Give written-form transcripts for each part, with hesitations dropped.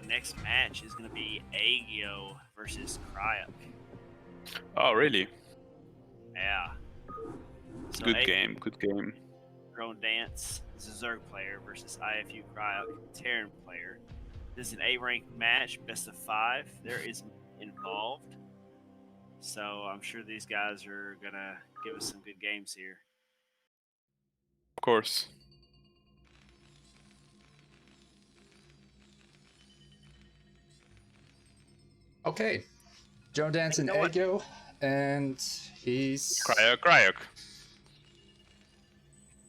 The next match is going to be Aegyo versus Cryoc. Oh, really? Yeah. So Good game, good game. Drone Dance is a Zerg player versus IFU Cryoc Terran player. This is an A-ranked match, best of 5. There is involved. So I'm sure these guys are going to give us some good games here. Of course. Okay, Joe Dance and Aegyo, and he's Cryoc.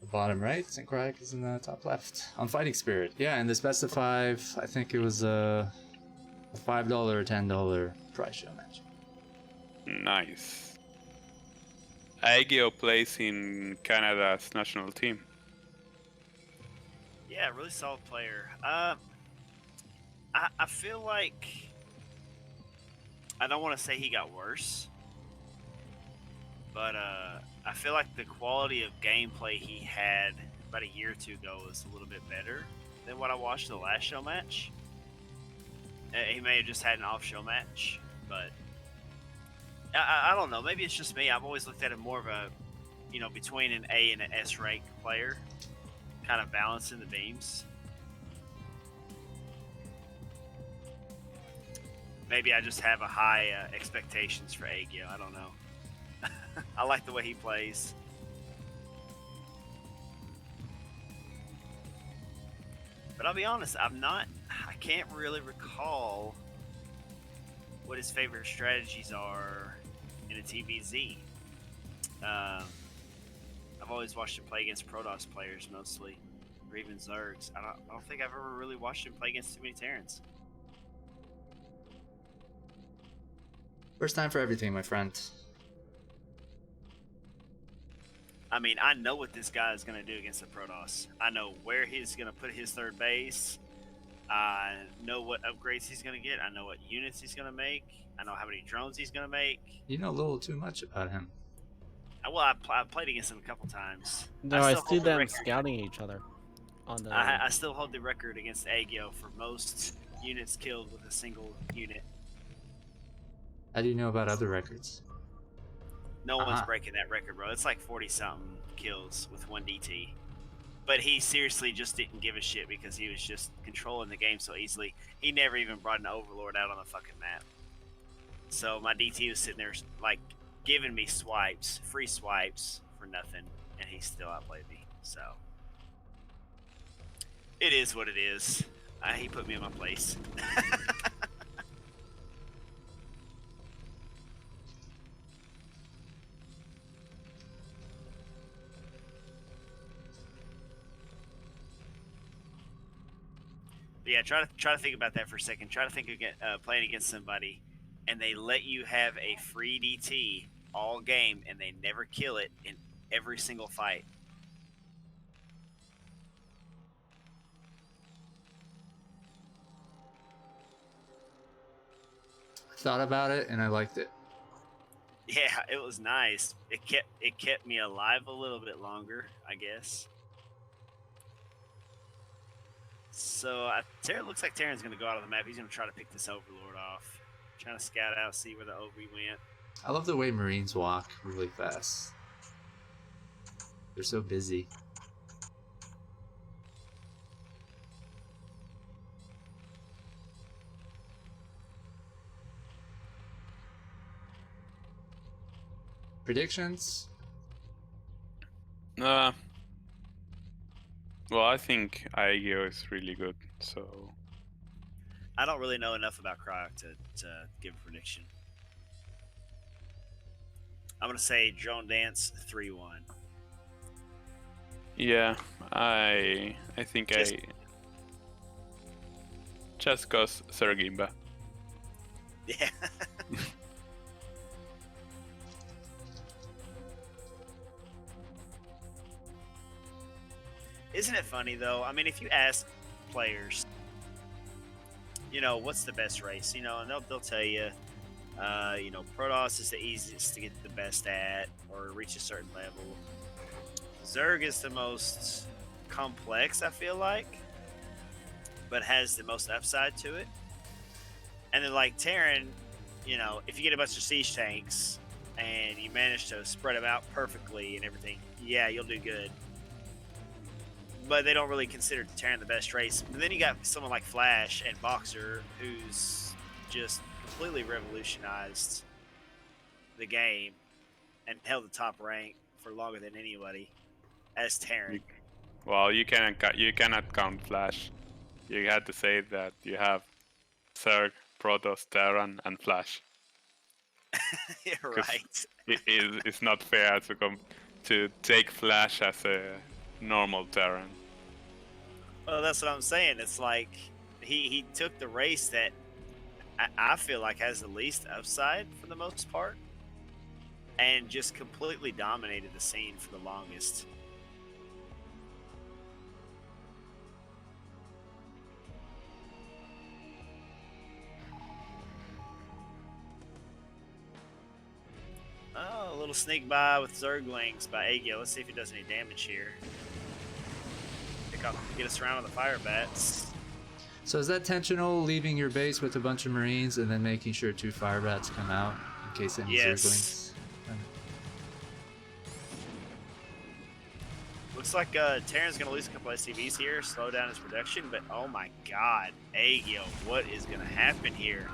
the bottom right, and Cryoc is in the top left. On Fighting Spirit, yeah, and this best of 5, I think it was a $5 or $10 prize show match. Nice. Aegyo plays in Canada's national team. Yeah, really solid player. I feel like I don't want to say he got worse, but I feel like the quality of gameplay he had about a year or two ago was a little bit better than what I watched the last show match. He may have just had an off show match, but I don't know. Maybe it's just me. I've always looked at him more of a, between an A and an S rank player, kind of balancing the beams. Maybe I just have a high expectations for Aegyo. I don't know. I like the way he plays. But I'll be honest, I can't really recall what his favorite strategies are in a TVZ. I've always watched him play against Protoss players mostly, or even Zergs. I don't think I've ever really watched him play against too many Terrans. First time for everything, my friend. I mean, I know what this guy is going to do against the Protoss. I know where he's going to put his third base. I know what upgrades he's going to get. I know what units he's going to make. I know how many drones he's going to make. You know a little too much about him. Well, I played against him a couple times. No, I see them scouting each other. On the... I still hold the record against Aegyo for most units killed with a single unit. How do you know about other records? No one's breaking that record, bro. It's like 40-something kills with 1 DT. But he seriously just didn't give a shit because he was just controlling the game so easily. He never even brought an Overlord out on the fucking map. So my DT was sitting there, like, giving me swipes, free swipes for nothing, and he still outplayed me. So it is what it is. He put me in my place. But yeah, try to think about that for a second. Try to think of playing against somebody, and they let you have a free DT all game, and they never kill it in every single fight. I thought about it and I liked it. Yeah, it was nice. It kept me alive a little bit longer, I guess. So Terran looks like Terran's gonna go out of the map. He's gonna try to pick this Overlord off. Trying to scout out, see where the OV went. I love the way Marines walk really fast. They're so busy. Predictions? Well, I think Aegyo is really good, so... I don't really know enough about Cryoc to give a prediction. I'm going to say Drone Dance 3-1. Yeah, I think just cause Sergimba. Yeah. Isn't it funny though? I mean, if you ask players, what's the best race? And they'll tell you, Protoss is the easiest to get the best at or reach a certain level. Zerg is the most complex, I feel like. but has the most upside to it. And then like Terran, you know, if you get a bunch of siege tanks and you manage to spread them out perfectly and everything, yeah, you'll do good. But they don't really consider Terran the best race. But then you got someone like Flash and Boxer, who's just completely revolutionized the game and held the top rank for longer than anybody as Terran. Well, you cannot count Flash. You had to say that you have Zerg, Protoss, Terran, and Flash. You're 'Cause right. it's not fair to take Flash as a normal Terran. Well, that's what I'm saying. It's like he took the race that I feel like has the least upside for the most part, and just completely dominated the scene for the longest. Oh, a little sneak by with Zerglings by Aegyo. Let's see if he does any damage here. Pick up, get us around with the fire bats. So is that intentional, leaving your base with a bunch of Marines and then making sure 2 fire bats come out in case any Yes. Zerglings? Looks like Terran's going to lose a couple SCVs here, slow down his production, but oh my god, Aegyo, what is going to happen here?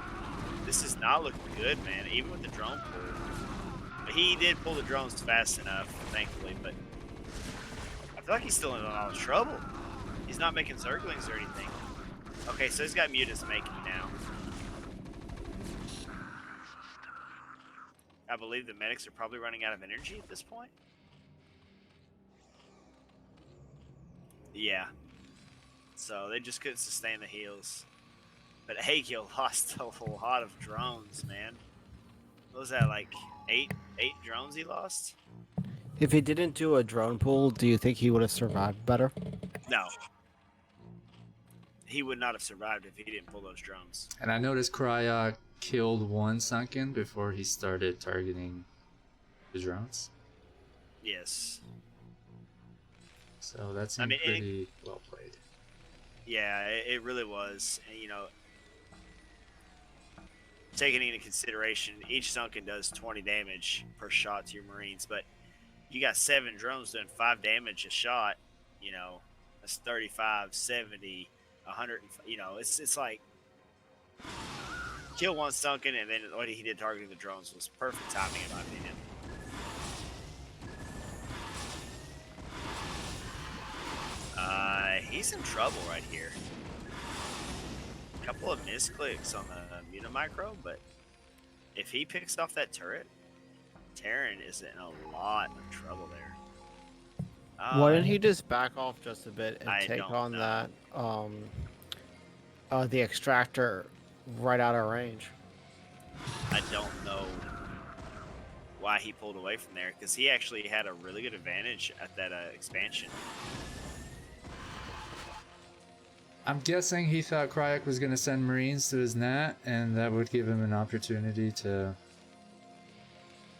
This is not looking good, man, even with the drone pull. He did pull the drones fast enough, thankfully, but I feel like he's still in a lot of trouble. He's not making Zerglings or anything. Okay, so he's got Mutas making now. I believe the medics are probably running out of energy at this point. Yeah. So they just couldn't sustain the heals. But Aegyo lost a lot of drones, man. What was that, like eight drones he lost? If he didn't do a drone pool, do you think he would have survived better? No. He would not have survived if he didn't pull those drones. And I noticed Cryoc killed 1 Sunken before he started targeting the drones. Yes. So that seemed pretty well played. Yeah, it really was. And, you know, taking into consideration, each Sunken does 20 damage per shot to your Marines, but you got 7 drones doing 5 damage a shot, you know, that's 35, 70, 100, you know, it's like kill 1 Sunken, and then what he did targeting the drones was perfect timing in my opinion. He's in trouble right here. A couple of misclicks on the Mutamicro, but if he picks off that turret, Terran is in a lot of trouble there. Why didn't he just back off just a bit and I take don't on know. that the extractor right out of range? I don't know why he pulled away from there, because he actually had a really good advantage at that expansion. I'm guessing he thought Cryoc was going to send Marines to his Nat, and that would give him an opportunity to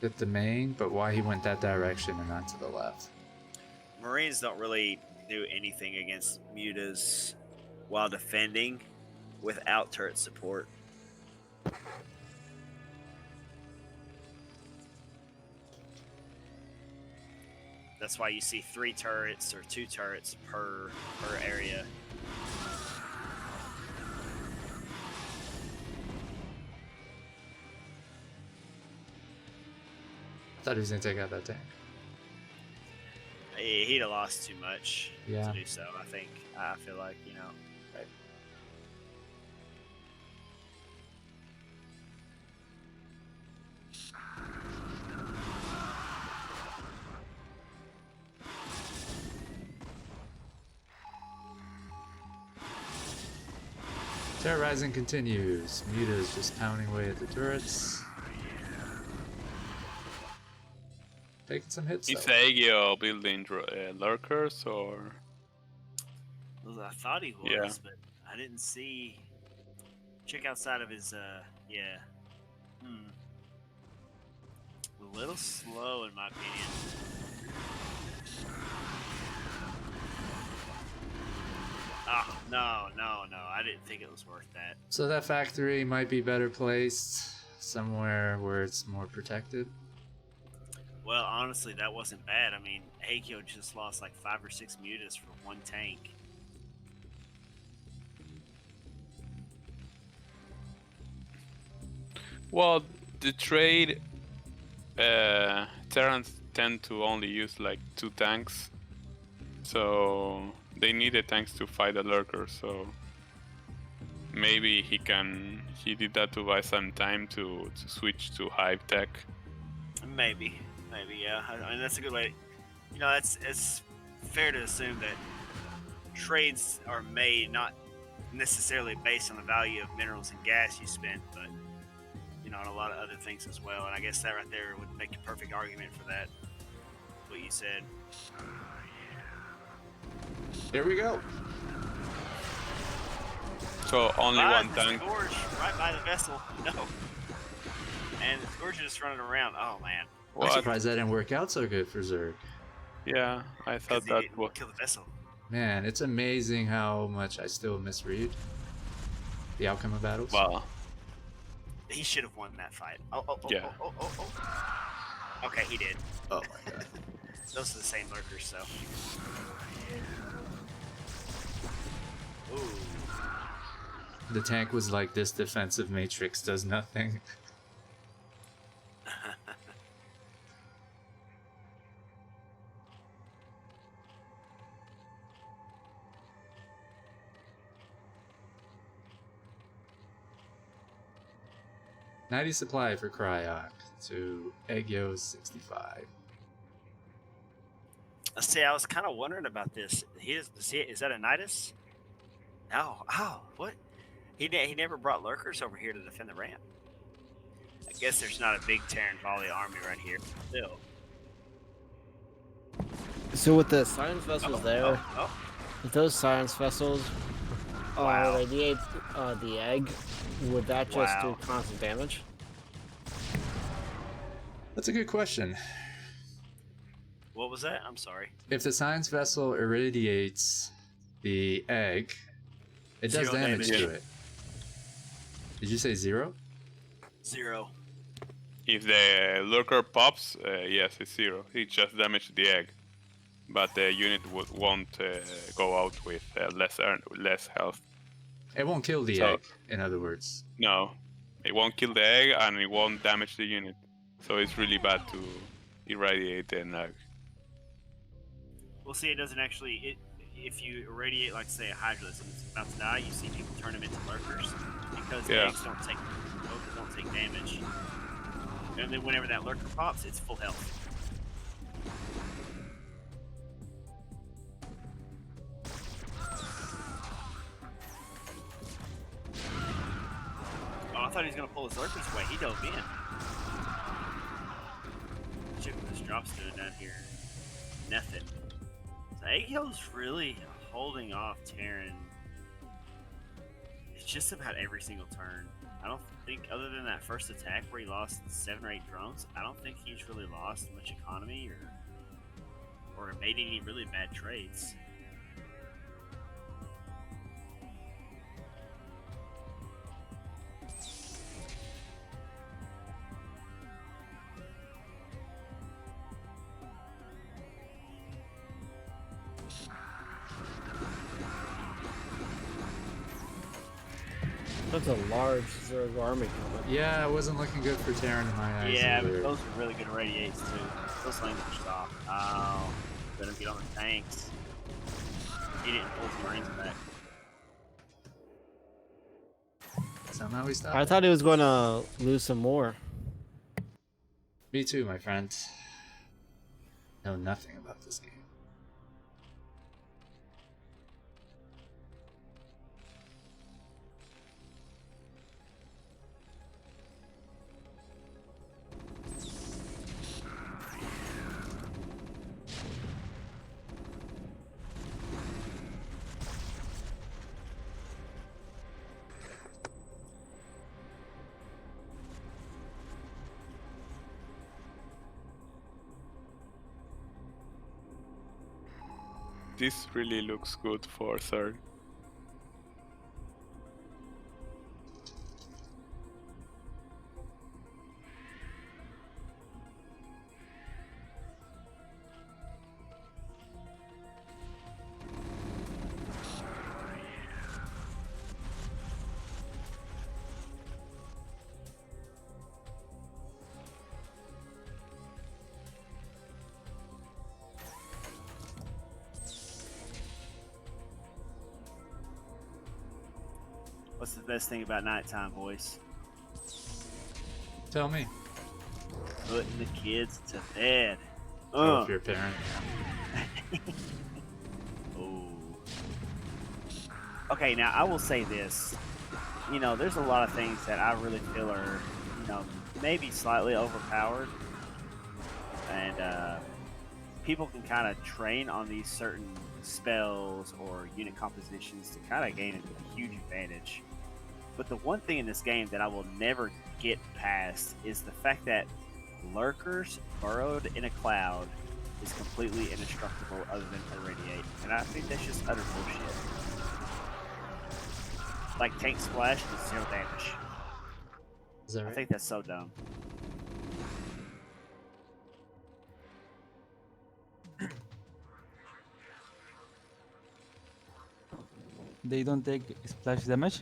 get the main, but why he went that direction and not to the left? Marines don't really do anything against mutas while defending without turret support. That's why you see 3 turrets or 2 turrets per area. I thought he was going to take out that tank. He'd have lost too much Yeah. to do so, I think. I feel like, you know. Right. Terrorizing continues. Muta is just pounding away at the turrets. Taking some hits Is though. Aegyo building lurkers or? Well, I thought he was, Yeah. but I didn't see. Check outside of his, yeah. A little slow, in my opinion. Oh, no, no, no. I didn't think it was worth that. So that factory might be better placed somewhere where it's more protected. Well, honestly, that wasn't bad. I mean, Aegyo just lost like 5 or 6 mutas for one tank. Well, the trade, Terrans tend to only use like 2 tanks, so they need the tanks to fight the lurkers. So maybe he did that to buy some time to switch to hive tech. Maybe, yeah. I mean, that's a good way. You know, it's fair to assume that trades are made not necessarily based on the value of minerals and gas you spent, but you know, on a lot of other things as well. And I guess that right there would make a perfect argument for that. What you said. Here we go. So only Ah, one there's tank. the gorge right by the vessel. No. And the gorge is just running around. Oh man. I'm What? surprised that didn't work out so good for Zerg. Yeah, I Because thought he that didn't was. kill the vessel. Man, it's amazing how much I still misread the outcome of battles. Well, He should have won that fight. Oh. Yeah. Okay, he did. Oh my god. Those are the same lurkers, so. Ooh. The tank was like, this defensive matrix does nothing. $90 supply for Cryoc to Aegyo 65. See, I was kind of wondering about this. Is that a Nidus? No. Oh, what? He never brought lurkers over here to defend the ramp. I guess there's not a big Terran volley army right here. Still. So with the science vessels there, Oh. if those science vessels Wow. radiate the egg, would that just Wow. do constant damage? That's a good question. What was that? I'm sorry. If the science vessel irradiates the egg, it does Zero damage damage. to it. Did you say 0? 0. if the lurker pops, yes, it's 0. It just damaged the egg, but the unit won't go out with less health. It won't kill the So- egg, in other words. No, it won't kill the egg and it won't damage the unit. So it's really bad to irradiate an egg. Well, see, it doesn't actually. If you irradiate, like say, a Hydralisk and it's about to die, you see people turn them into lurkers because the Yeah. eggs don't take damage. And then whenever that lurker pops, it's full health. Oh, I thought he was gonna pull his lurkers away. He dove in. Check what this drop's doing down here. Nothing. So Aegyo's really holding off Terran. It's just about every single turn. I don't think, other than that first attack where he lost 7 or 8 drones, I don't think he's really lost much economy or made any really bad trades. That's a large Zerg army coming. Yeah, it wasn't looking good for Terran in my eyes. Yeah, but either. those are really good radiates too. Those lanes are stopped. Oh, better get on the tanks. He didn't pull his Marines back. Somehow we stopped. I thought he was going to lose some more. Me too, my friend. Know nothing about this game. This really looks good for third. What's the best thing about nighttime, boys? Tell me. Putting the kids to bed. Oh, if you're a parent. Oh. Okay, now I will say this. You know, there's a lot of things that I really feel are, you know, maybe slightly overpowered. And people can kind of train on these certain spells or unit compositions to kind of gain a huge advantage. But the one thing in this game that I will never get past is the fact that lurkers burrowed in a cloud is completely indestructible other than irradiate. And I think that's just utter bullshit. Like tank splash does 0 damage. Is that I right? think that's so dumb. They don't take splash damage?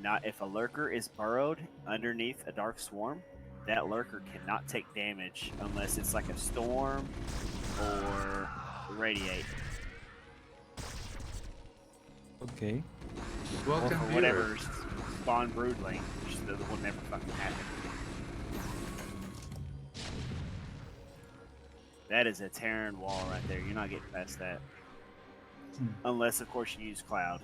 Not if a lurker is burrowed underneath a dark swarm, that lurker cannot take damage unless it's like a storm or radiate. Okay. Or Welcome, for whatever spawn broodling, which will never fucking happen. That is a Terran wall right there. You're not getting past that. Unless, of course, you use Cloud.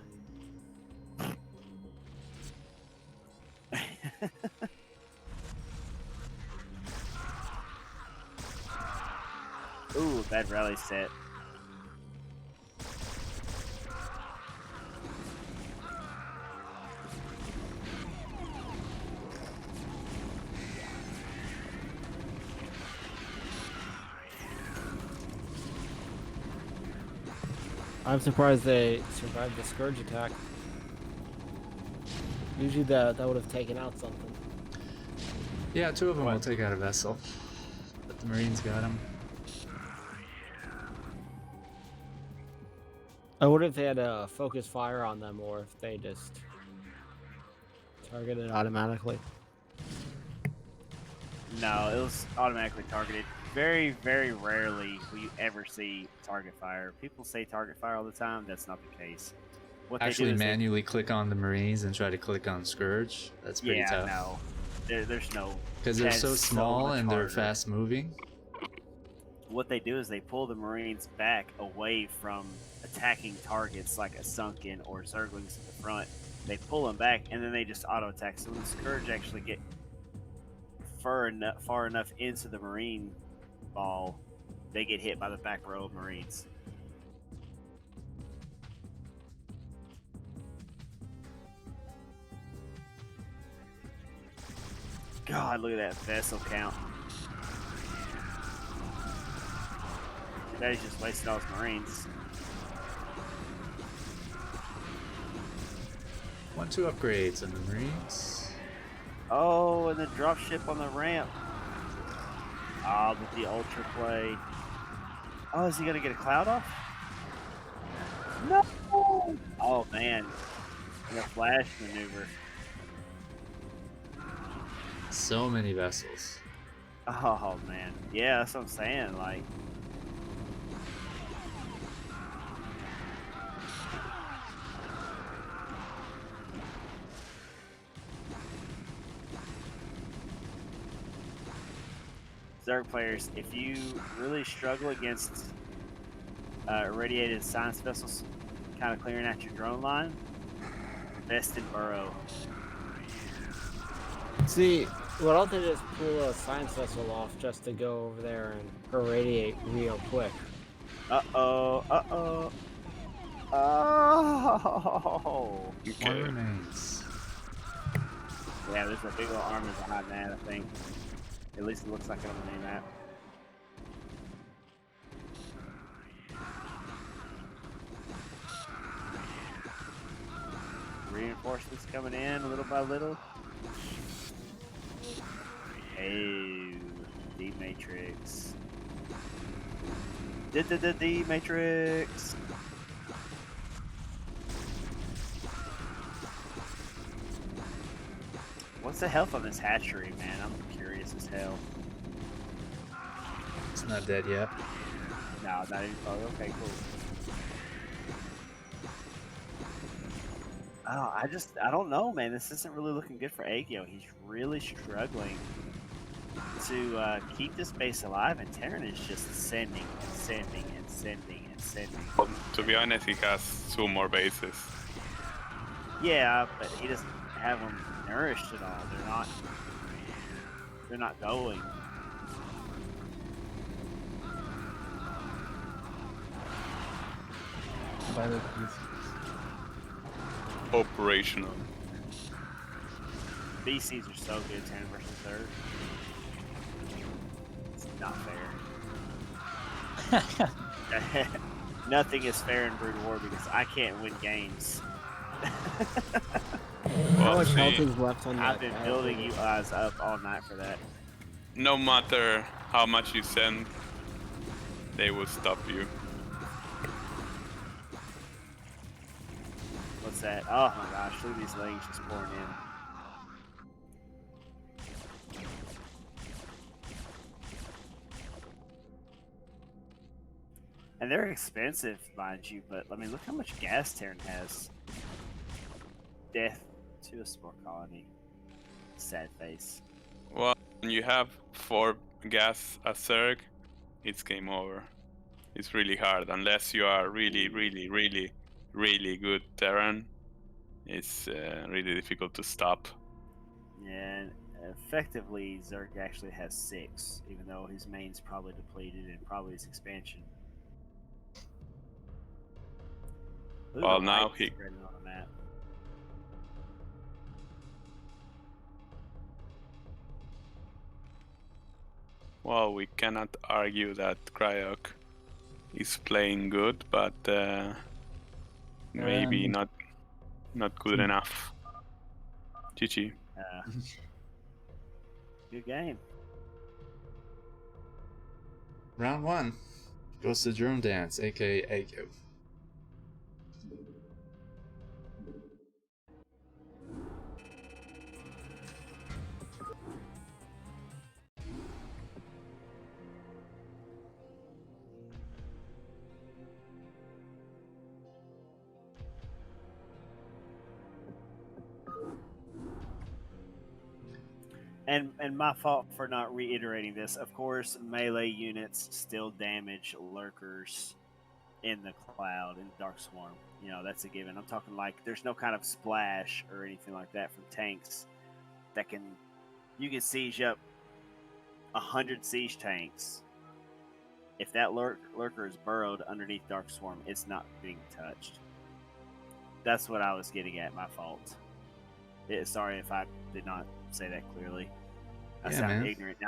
Ooh, bad rally set. I'm surprised they survived the Scourge attack. Usually that would have taken out something. Yeah, 2 of them will take out a vessel. But the Marines got him. I wonder if they had a focus fire on them or if they just targeted automatically. No, it was automatically targeted. Very, very rarely will you ever see target fire. People say target fire all the time. That's not the case. What they Actually do is manually click on the Marines and try to click on Scourge. That's pretty yeah, tough. no. There's no... Because they're that so is small much and they're harder. fast moving. What they do is they pull the Marines back away from attacking targets like a Sunken or Zerglings at the front. They pull them back and then they just auto attack. So when the Scourge actually get far enough into the Marine ball, they get hit by the back row of Marines. God, look at that vessel count. That is just wasted all his Marines. 1-2 upgrades on the Marines. Oh, and the dropship on the ramp. Ah, with the ultra play. Oh, is he gonna get a cloud off? No! Oh man. And a flash maneuver. So many vessels. Oh man. Yeah, that's what I'm saying. Like, Zerg players, if you really struggle against irradiated science vessels kind of clearing out your drone line, invest in Burrow. See, why don't they just pull a science vessel off just to go over there and irradiate real quick? Uh-oh, uh-oh. Oh! One Okay. remains. Yeah, there's a big old army behind that, I think. At least it looks like it on the map. Reinforcements coming in little by little. Hey, D-Matrix. D-Matrix! What's the health on this hatchery, man? I'm curious as hell. It's not dead yet. No, not even. Oh, okay, cool. Oh, I don't know, man. This isn't really looking good for Aegyo. He's really struggling to keep this base alive, and Terran is just sending and sending and sending and sending. Well, to be honest, he has 2 more bases. Yeah, but he doesn't have them nourished at all. They're not going. Violet, please. Operational. BCs are so good, 10 versus third. It's not fair. Nothing is fair in Brood War because I can't win games. How Well, much health see, is left on that? I've been building you guys up all night for that. no matter how much you send, they will stop you. What's that? Oh my gosh, look at these lanes just pouring in. And they're expensive, mind you, but I mean, look how much gas Terran has. Death to a spore colony. Sad face. Well, when you have 4 gas a Zerg, it's game over. It's really hard unless you are really, really, really, really good Terran. It's really difficult to stop. And effectively, Zerg actually has 6, even though his main's probably depleted and probably his expansion. Look at Well, the now light he spreading on the map. Well, we cannot argue that Cryoc is playing good, but maybe not good enough. GG. Good game. Round 1 goes to Drone Dance, aka Aegyo. And my fault for not reiterating this. Of course, melee units still damage lurkers in the cloud in Dark Swarm. You know, that's a given. I'm talking like there's no kind of splash or anything like that from tanks that can. You can siege up 100 siege tanks. If that lurker is burrowed underneath Dark Swarm, it's not being touched. That's what I was getting at. My fault. Sorry if I did not say that clearly. I Yeah, sound man. ignorant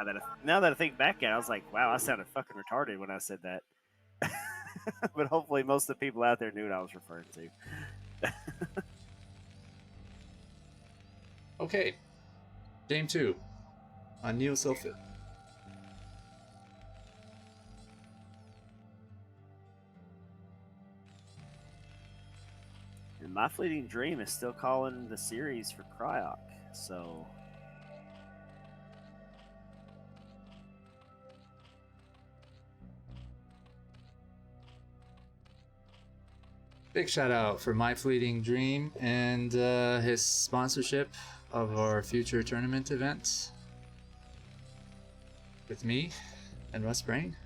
now that I think back at it. I was like, wow, I sounded fucking retarded when I said that. But hopefully, most of the people out there knew what I was referring to. Okay, game 2 on Neo Sulfit. And my fleeting dream is still calling the series for Cryoc, so Big shout out for My Fleeting Dream and his sponsorship of our future tournament event with me and Russ Brain.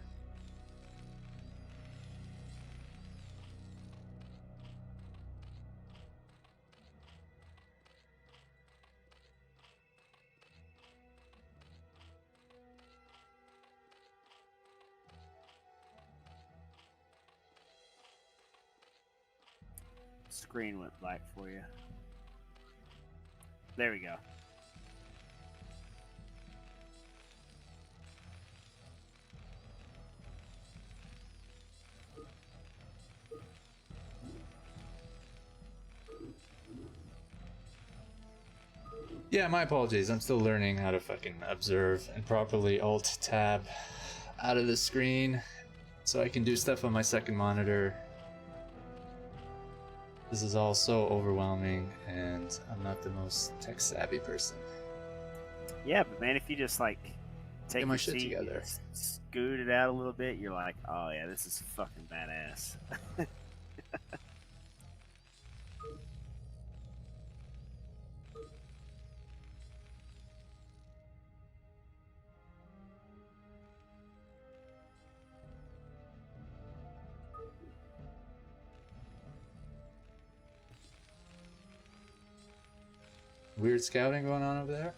screen went black for you. There we go. Yeah, my apologies. I'm still learning how to fucking observe and properly alt tab out of the screen so I can do stuff on my second monitor. This is all so overwhelming and I'm not the most tech savvy person. Yeah, but man, if you just like take Get my your shit seat, together. scoot it out a little bit, you're like, oh yeah, this is fucking badass. weird scouting going on over there?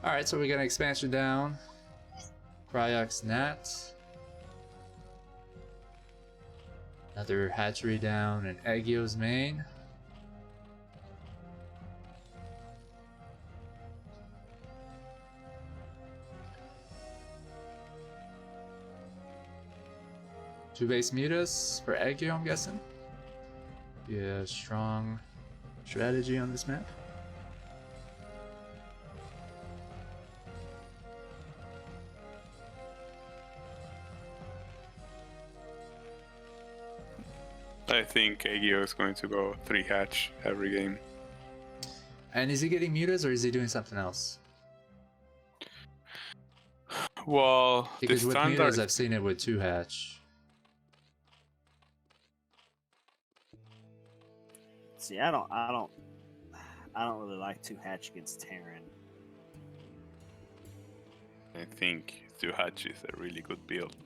Alright, so we got an expansion down. Cryoc's Nat. Another hatchery down and Aegyo's main. Two base mutas for Aegyo, I'm guessing. Yeah, strong strategy on this map. I think Aegyo is going to go 3 hatch every game. And is he getting mutas or is he doing something else? Well, Because the with standard. mutas, I've seen it with 2 hatch. See, I don't really like 2 hatch against Terran. I think 2 hatch is a really good build.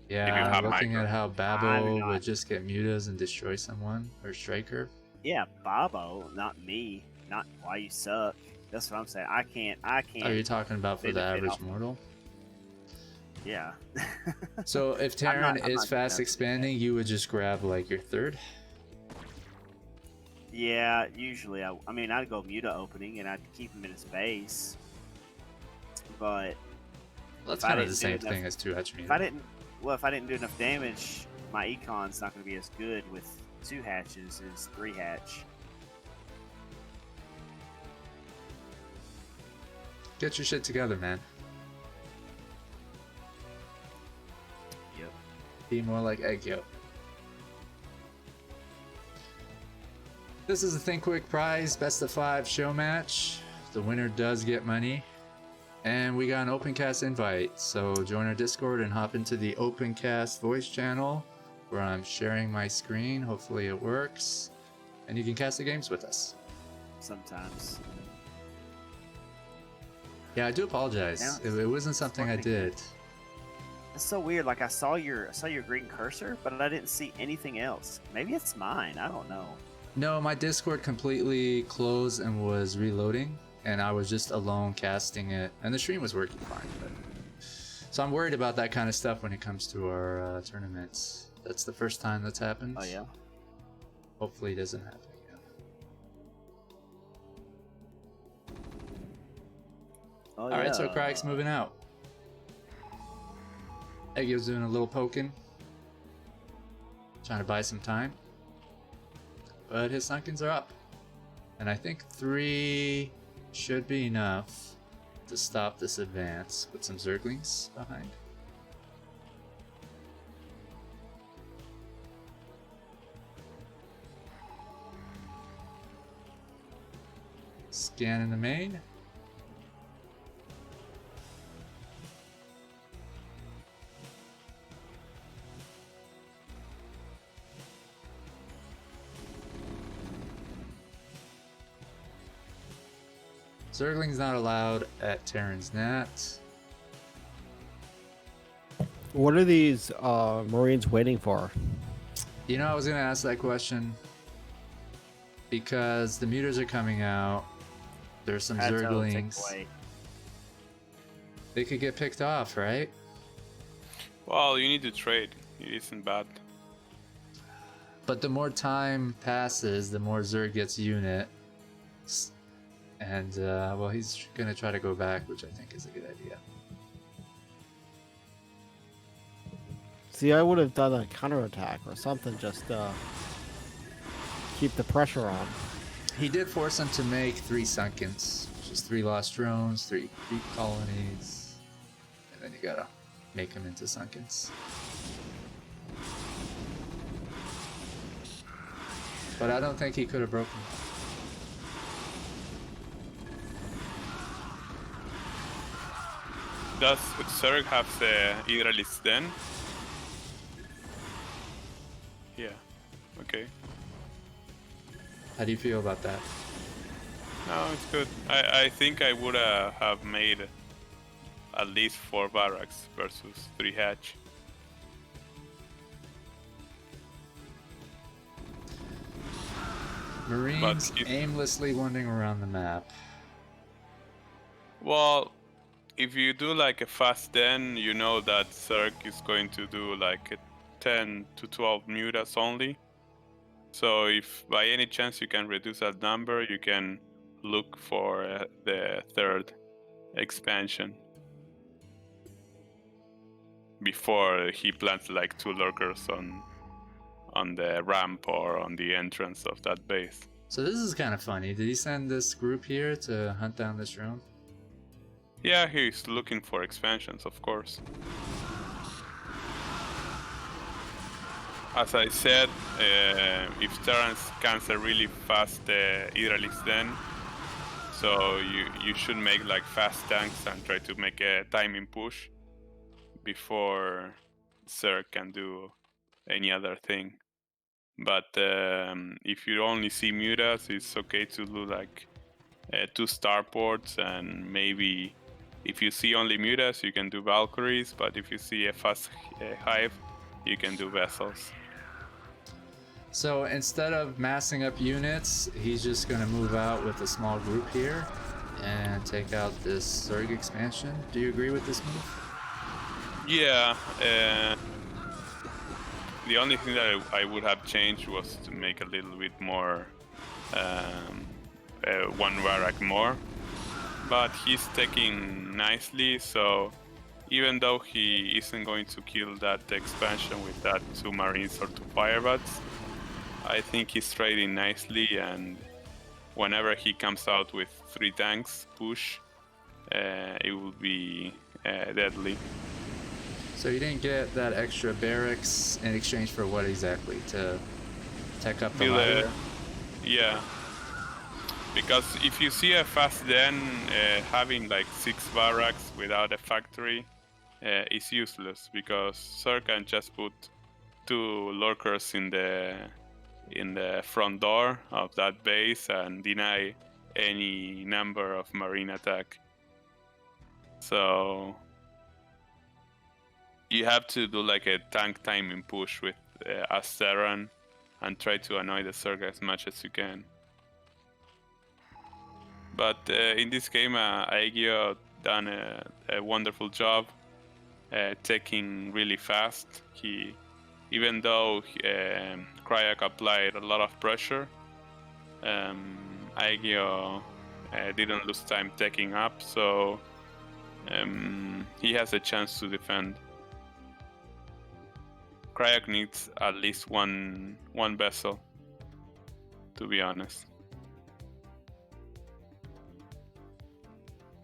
Yeah, have looking micro. at how I'm Babbo not- would just get mutas and destroy someone, or Striker. Yeah, Bobo, not me. Not why you suck. That's what I'm saying. I can't. Are you talking about for the benefit average off- mortal? Yeah. So if I'm Terran not is doing fast that. expanding, you would just grab like your third? Yeah, usually I mean I'd go Muta opening and I'd keep him in his base. But That's If I kind of the didn't do same enough- thing as 2 hatch if I muta. didn't do enough damage, my econ's not going to be as good with 2 hatches as 3 hatch. Get your shit together, man. Yep. Be more like Aegyo. This is a Think Quick prize, best of 5 show match. The winner does get money. And we got an OpenCast invite, so join our Discord and hop into the OpenCast voice channel where I'm sharing my screen. Hopefully it works. And you can cast the games with us. Sometimes. Yeah, I do apologize. Yeah, It wasn't something I fucking did. It's so weird. Like I saw your green cursor, but I didn't see anything else. Maybe it's mine. I don't know. No, my Discord completely closed and was reloading, and I was just alone casting it, and the stream was working fine. But... So I'm worried about that kind of stuff when it comes to our tournaments. That's the first time that's happened. Oh yeah. Hopefully it doesn't happen again. Oh Alright, so Cryoc's moving out. Aegyo's doing a little poking. Trying to buy some time. But his Sunkens are up. And I think 3 should be enough to stop this advance with some Zerglings behind. Scanning the main. Zergling's not allowed at Terran's Nat. What are these Marines waiting for? You know, I was gonna ask that question because the mutas are coming out. There's some That's how it'll take Zerglings. away. They could get picked off, right? Well, you need to trade. It isn't bad. But the more time passes, the more Zerg gets unit. And, well, he's gonna try to go back, which I think is a good idea. See, I would have done a counterattack or something just keep the pressure on. He did force him to make 3 Sunkens, which is 3 Lost Drones, 3 Creep Colonies, and then you gotta make them into Sunkens. But I don't think he could have broken them. Does Zerg have the Hydralisk then? Yeah. Okay. How do you feel about that? No, it's good. I think I would have made at least 4 barracks versus 3 hatch. Marines aimlessly wandering around the map. Well, if you do like a fast den, you know that Zerg is going to do like a 10 to 12 mutas only. So if by any chance you can reduce that number, you can look for the 3rd expansion before he plants like 2 lurkers on the ramp or on the entrance of that base. So this is kind of funny. Did he send this group here to hunt down this drone? Yeah, he's looking for expansions, of course. As I said, if Terrans cancel really fast the Hydralisk then, so you should make like fast tanks and try to make a timing push before Zerg can do any other thing. But if you only see mutas, it's okay to do like 2 starports, and maybe if you see only mutas, you can do Valkyries, but if you see a fast hive, you can do vessels. So instead of massing up units, he's just going to move out with a small group here and take out this Zerg expansion. Do you agree with this move? Yeah. The only thing that I would have changed was to make a little bit more, 1 barrack more. But he's taking nicely, so even though he isn't going to kill that expansion with that 2 Marines or 2 Firebats, I think he's trading nicely, and whenever he comes out with 3 tanks push, it will be deadly. So you didn't get that extra barracks in exchange for what exactly? To tech up the ladder? Yeah. Because if you see a fast den, having like 6 barracks without a factory is useless, because Zerg can just put 2 lurkers in the front door of that base and deny any number of marine attack. So you have to do like a tank timing push with Asteran and try to annoy the Zerg as much as you can. But in this game, Aegyo done a wonderful job taking really fast. Even though Cryoc applied a lot of pressure, Aegyo didn't lose time taking up, so he has a chance to defend. Cryoc needs at least one vessel, to be honest.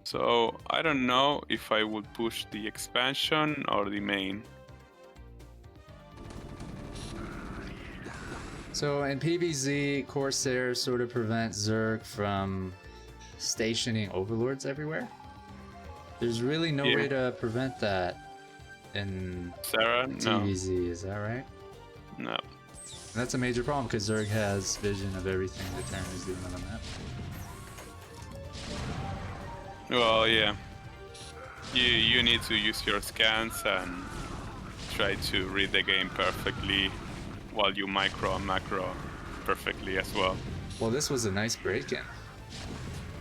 So I don't know if I would push the expansion or the main. So in PvZ, Corsair sort of prevents Zerg from stationing overlords everywhere. There's really no way to prevent that in TvZ, is that right? No. That's a major problem because Zerg has vision of everything the Terran is doing on the map. Well, yeah. You need to use your scans and try to read the game perfectly while you micro and macro perfectly as well. Well, this was a nice break-in.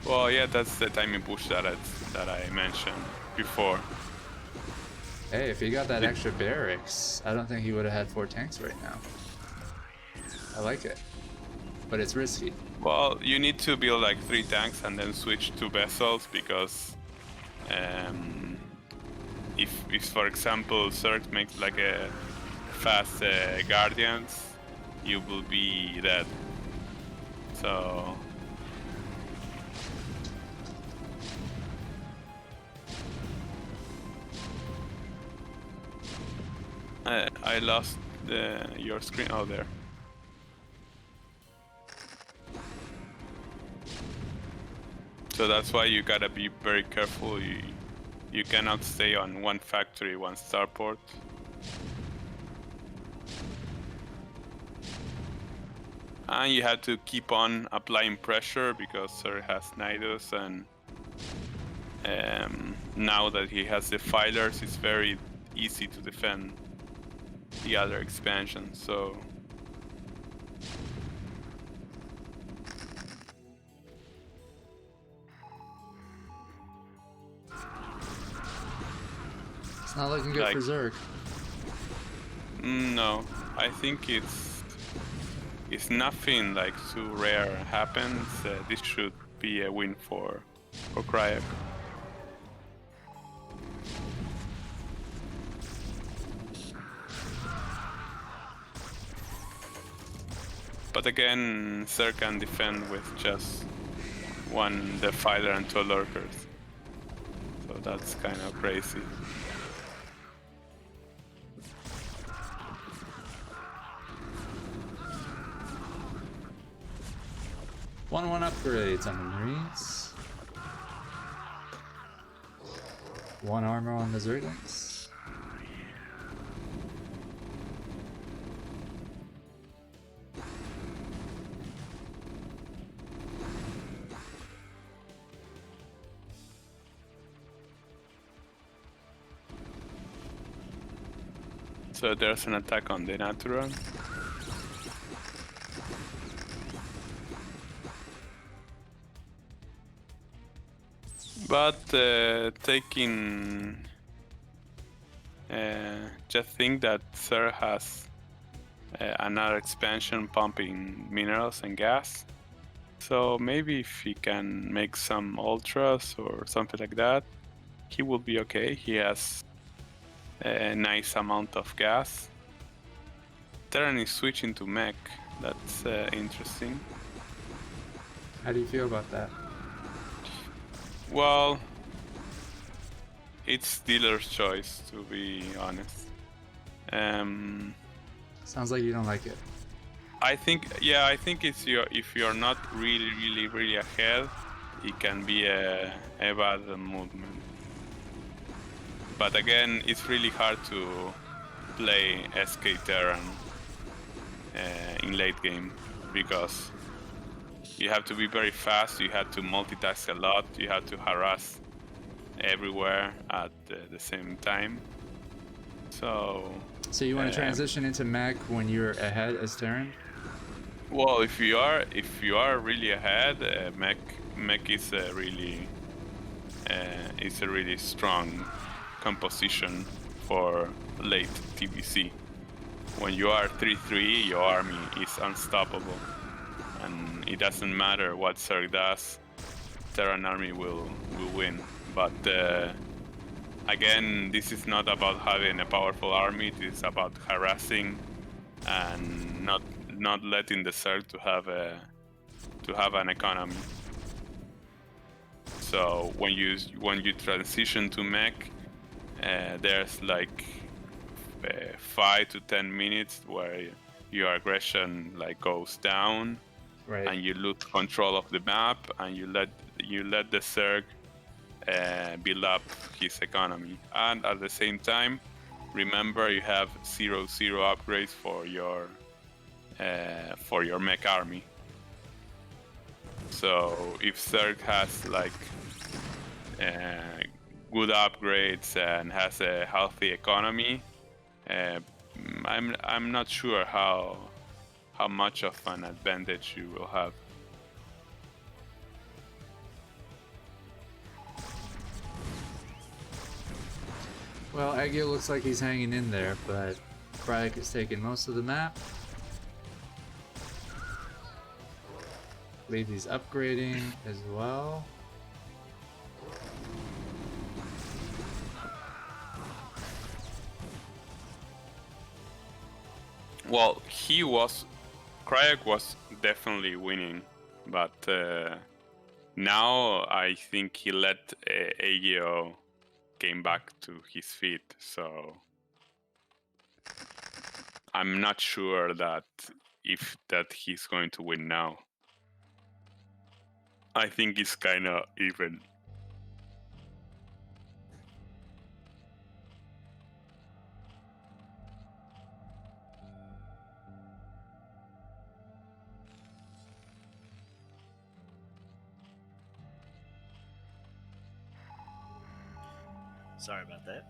Well, yeah, that's the timing push that I mentioned before. Hey, if he got that extra barracks, I don't think he would have had 4 tanks right now. I like it, but it's risky. Well, you need to build like 3 tanks and then switch to vessels, because if for example Zerg makes like a fast Guardians, you will be dead. So I lost your screen. Oh, there. So that's why you gotta be very careful. You cannot stay on one factory, one starport. And you have to keep on applying pressure because Sir has Nidus, and now that he has the filers, it's very easy to defend the other expansion. So It's not looking good for Zerg. No, I think it's nothing like too rare happens. This should be a win for Cryoc. But again, Sir can defend with just one Defiler and 2 Lurkers. So that's kind of crazy. One upgrades on the Marines. 1 armor on the Zerglings. So there's an attack on the Natural. But taking... just think that Sir has another expansion pumping minerals and gas. So maybe if he can make some ultras or something like that, he will be okay. He has a nice amount of gas. Terran is switching to mech. That's interesting. How do you feel about that? Well, it's dealer's choice, to be honest. Sounds like you don't like it. I think it's if you're not really ahead, it can be a bad movement. But again, it's really hard to play SK Terran in late game because you have to be very fast, you have to multitask a lot, you have to harass everywhere at the same time. So you want to transition into mech when you're ahead as Terran? Well, if you are really ahead, mech is a really strong composition for late TBC. When you are 3-3, your army is unstoppable, and it doesn't matter what Zerg does, Terran army will win. But again, this is not about having a powerful army. It is about harassing and not letting the Zerg to have an economy. So when you transition to mech, there's like 5 to 10 minutes where your aggression like goes down, Right. and you lose control of the map, and you let the Zerg build up his economy. And at the same time, remember you have 0-0 upgrades for your mech army. So if Zerg has like good upgrades and has a healthy economy, I'm not sure how much of an advantage you will have. Well, Aegyo looks like he's hanging in there, but Cryoc is taking most of the map. I believe he's upgrading as well. Well, Cryoc was definitely winning, but now I think he let Aegyo came back to his feet, so I'm not sure that he's going to win now. I think it's kind of even. Sorry about that.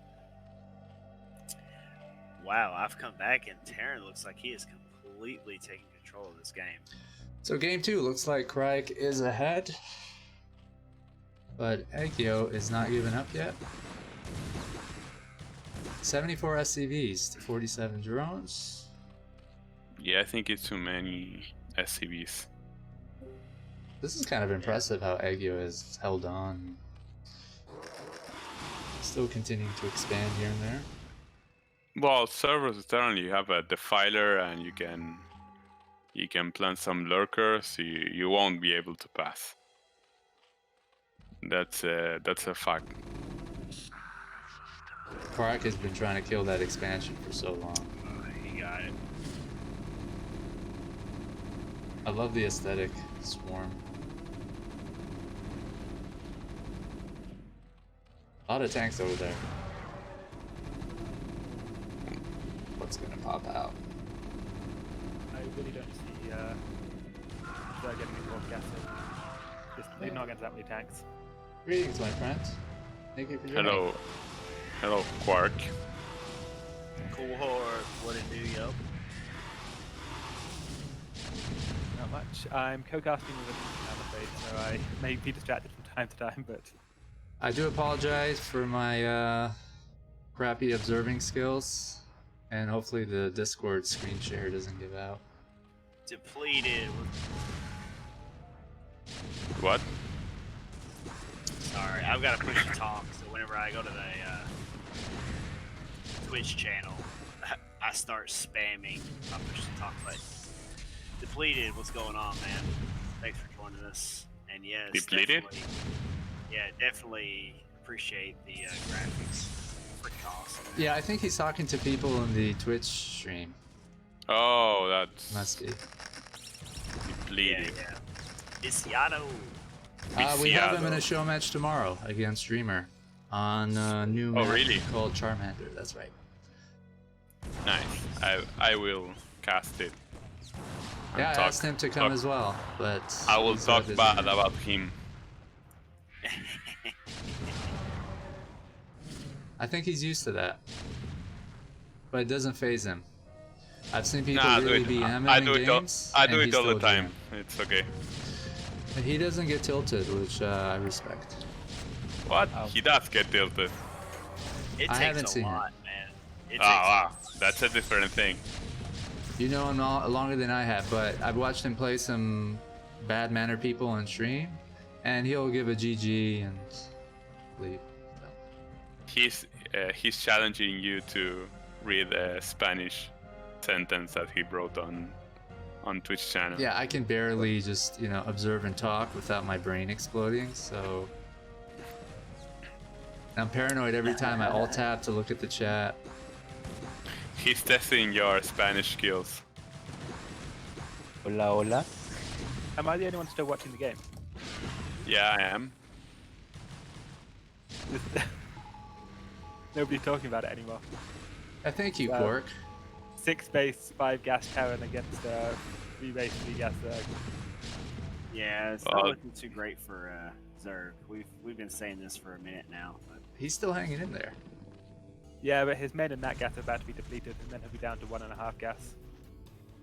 Wow, I've come back and Terran looks like he is completely taking control of this game. So game 2 looks like Cryoc is ahead, but Aegyo is not giving up yet. 74 SCVs to 47 drones. Yeah, I think it's too many SCVs. This is kind of impressive how Aegyo has held on. Still continuing to expand here and there. Well, servers eternally you have a defiler and you can plant some lurkers. You won't be able to pass. That's a fact. Cryoc has been trying to kill that expansion for so long. He got it. I love the aesthetic swarm. A lot of tanks over there. What's gonna pop out? I really don't see getting any more gas in. Just they're not against that many tanks. Greetings, my friend. Thank you for joining. Hello, Quark. Cool horde, what it do, yo? Not much. I'm co-casting with him, I'm afraid, so I may be distracted from time to time, but I do apologize for my crappy observing skills, and hopefully the Discord screen share doesn't give out. Depleted. What? Sorry, I've got to push to talk, so whenever I go to the Twitch channel, I start spamming my push to talk button. Depleted, what's going on, man? Thanks for joining us. And yes, Depleted? definitely appreciate the graphics. Freaking awesome. Yeah, I think he's talking to people in the Twitch stream. Oh, that's Must be. depleted. Yeah. Viciado. We have him in a Viciado. show match tomorrow against Dreamer on a new map really? called Charmander. That's right. Nice. I will cast it. and Yeah, I talk- asked him to come talk- as well, but I will he's talk busy. bad about him. I think he's used to that, but it doesn't phase him. I've seen people Nah, really be hammering games. I do and it he's all the still time. doing It's okay. it. And he doesn't get tilted, which I respect. What? He does get tilted. It I takes haven't a seen lot, man. It Ah, takes wow. That's a different thing. You know him longer than I have, but I've watched him play some bad mannered people on stream, and he'll give a GG and leave. So. He's challenging you to read a Spanish sentence that he wrote on Twitch channel. Yeah, I can barely just, observe and talk without my brain exploding, so I'm paranoid every time I alt tab to look at the chat. He's testing your Spanish skills. Hola, hola. am I the only one still watching the game? Yeah, I am. Nobody's talking about it anymore. I thank you, Wow. Quark. 6 base, 5 gas Terran against 3 base, 3 gas Zerg. Yeah, it's Well, not looking too great for Zerg. We've been saying this for a minute now. But He's still hanging in there. Yeah, but his main and that gas are about to be depleted, and then he'll be down to 1.5 gas.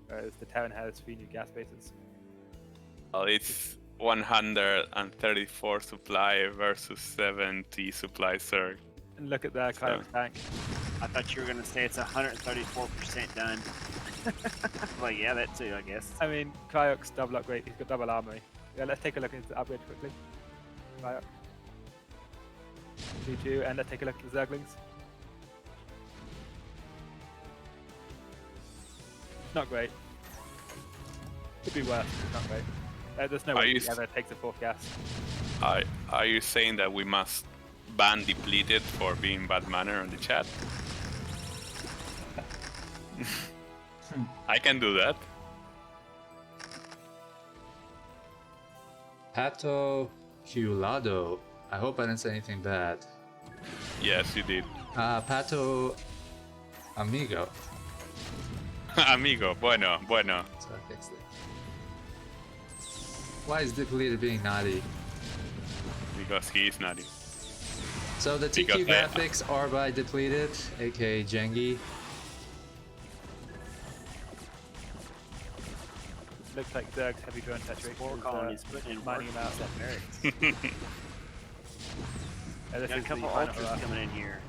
Whereas the Terran has 3 new gas bases. Well, it's 134 supply versus 70 supply, sir. And look at the Cryoc tank. I thought you were gonna say it's 134% done. Like, yeah, that too, I guess. I mean, Cryoc's double upgrade, he's got double armory. Yeah, let's take a look at the upgrade quickly. Cryoc. 2-2, and let's take a look at the Zerglings. Not great. Could be worse, but not great. There's no Are way you he ever takes a 4th gas. Are you saying that we must ban depleted for being bad manner on the chat? I can do that. Pato Culado. I hope I didn't say anything bad. Yes, you did. Pato Amigo. Amigo, bueno. So I fixed it. Why is Depleted being naughty? Because he is naughty. So the Because TQ graphics are by Depleted, aka Jengi. Looks like Zerg's heavy drone touch rate Four is colonies putting in mining work him out. that merits. This Got a is couple the final ultras hurrah. coming in here.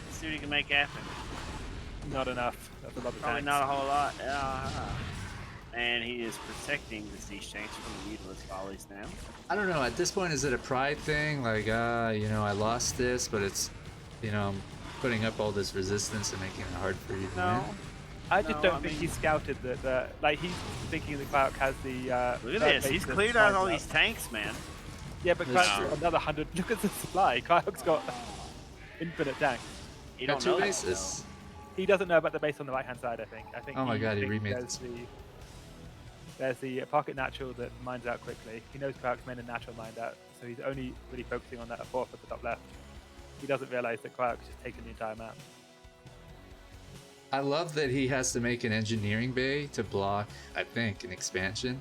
Let's see what he can make happen. Not enough. That's a lot of Probably tanks. not a whole lot. And he is protecting the siege tanks from the needless volleys now. I don't know, at this point is it a pride thing? Like, you know, I lost this, but it's, you know, I'm putting up all this resistance and making it hard for you to No. win. I just No, don't I think mean- he scouted that. Like he's thinking that Cryoc has the. Look at third this. He's base cleared that's out all lined these up. tanks, man. Yeah, but That's Cryoc's true. got another 100. Look at the supply. Cryoc's got infinite tanks. You Got don't two know that, bases. He doesn't know about the base on the right hand side. I think. Oh my god, he thinks remade there's this. there's the pocket natural that mines out quickly. He knows Cryoc's made a natural mined out, so he's only really focusing on that fourth at the top left. He doesn't realize that Cryoc's just taken the entire map. I love that he has to make an engineering bay to block, I think, an expansion.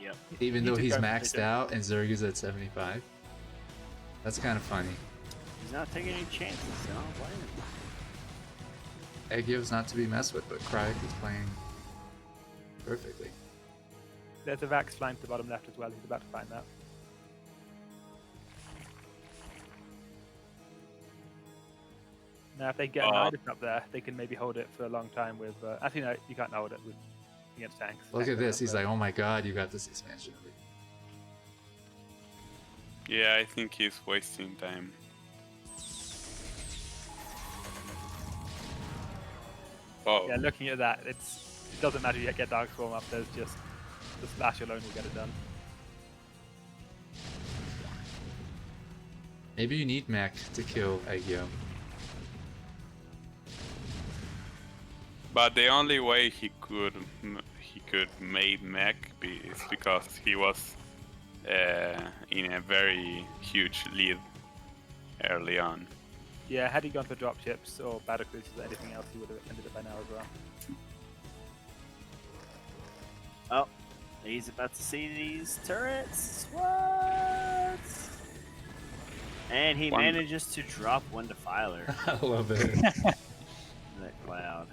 Yep. Even He though just he's goes maxed bigger. out and Zerg is at 75. That's kind of funny. He's not taking any chances, so I don't blame him. Aegyo's not to be messed with, but Cryoc is playing perfectly. There's a Vax flying to the bottom left as well. He's about to find that. Now, if they get an Nidus up there, they can maybe hold it for a long time with. Actually, no, you can't hold it with against tanks. Look Tanks at don't this, have he's the- like, oh my god, you got this expansion. Yeah, I think he's wasting time. Oh, Yeah, looking at that, it doesn't matter if you get Dark Swarm up. There's just the splash alone will get it done. Maybe you need mech to kill Aegyo. but the only way he could made mech is because he was in a very huge lead early on. Yeah, had he gone for dropships or battle cruisers or anything else, he would have ended it by now as well. Oh, he's about to see these turrets. What? And he One- manages to drop one defiler. I love it. That cloud.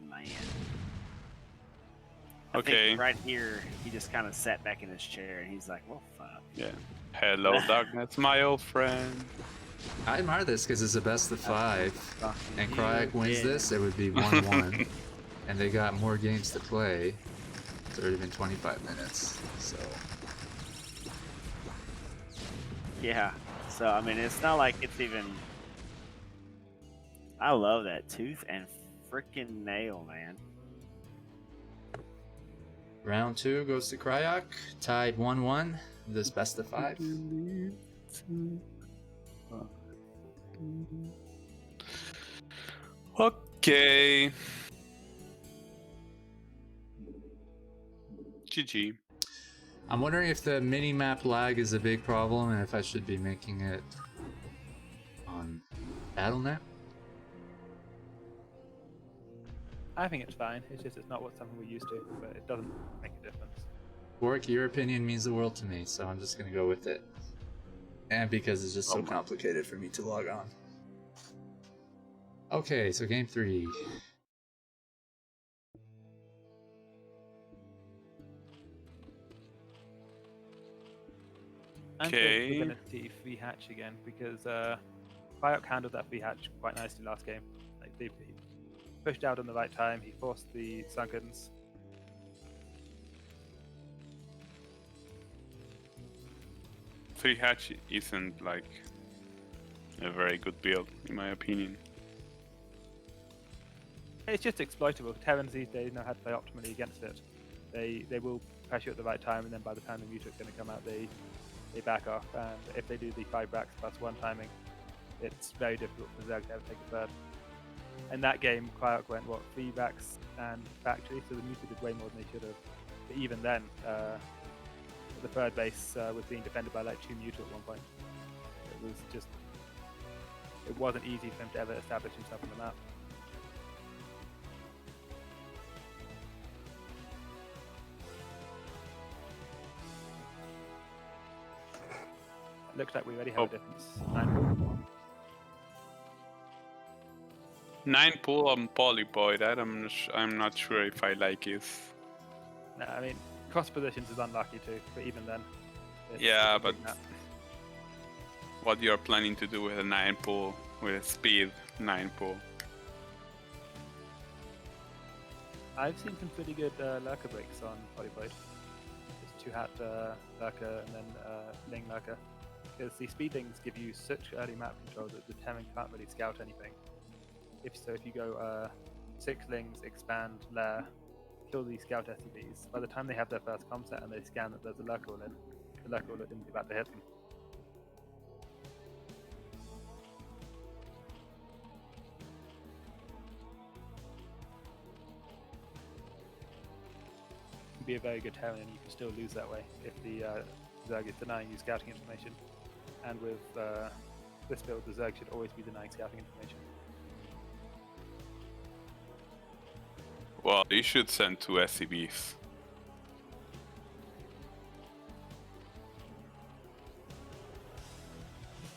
Man. I Okay. think right here, he just kind of sat back in his chair and he's like, well, fuck. Yeah. Hello, darkness, my old friend. I admire this because it's a best of 5. Fucking And you Cryoc wins did. this, it would be 1-1. And they got more games to play. It's already been 25 minutes, so... Yeah. So, I mean, it's not like it's even... I love that tooth and freaking nail, man. Round 2 goes to Cryoc, tied 1-1. This best of 5. Okay. GG. I'm wondering if the mini-map lag is a big problem and if I should be making it on BattleNet. I think it's fine. It's just it's not what something we're used to, but it doesn't make a difference. Warwick, your opinion means the world to me, so I'm just gonna go with it. And because it's just so complicated for me to log on. Okay, so game 3. I'm Okay. we're going to see free hatch again because Cryoc handled that free hatch quite nicely last game. Like he pushed out on the right time. He forced the Sunkens. Free hatch isn't like a very good build, in my opinion. It's just exploitable. Terrans these days know how to play optimally against it. They will pressure at the right time, and then by the time the Mutak's going to come out, they back off. And if they do the 5 racks plus 1 timing, it's very difficult for Zerg to ever take a third. In that game, Cryoc went, what, 3 backs and factory, so the muted did way more than they should have. But even then, the third base was being defended by like 2 muted at one point. It was just, it wasn't easy for him to ever establish himself on the map. Looks like we already have a difference. 9 pool. 9 pull on Polyboy. That I'm not sure if I like it. No, I mean, cross positions is unlucky too, but even then. Yeah, it's a but big map. what you're planning to do with a 9 pull, with a speed 9 pull? I've seen some pretty good lurker breaks on Polyblade. Just 2-hat lurker and then Ling lurker. Because the speed things give you such early map control that the Terran can't really scout anything. If you go 6 Lings, expand, lair, kill these scout SCVs, by the time they have their first comset and they scan that there's a lurker all in, the lurker all in is about to hit them. Be a very good Terran and you can still lose that way if the Zerg is denying you scouting information. And with this build, the Zerg should always be denying scouting information. Well, you should send 2 SCBs.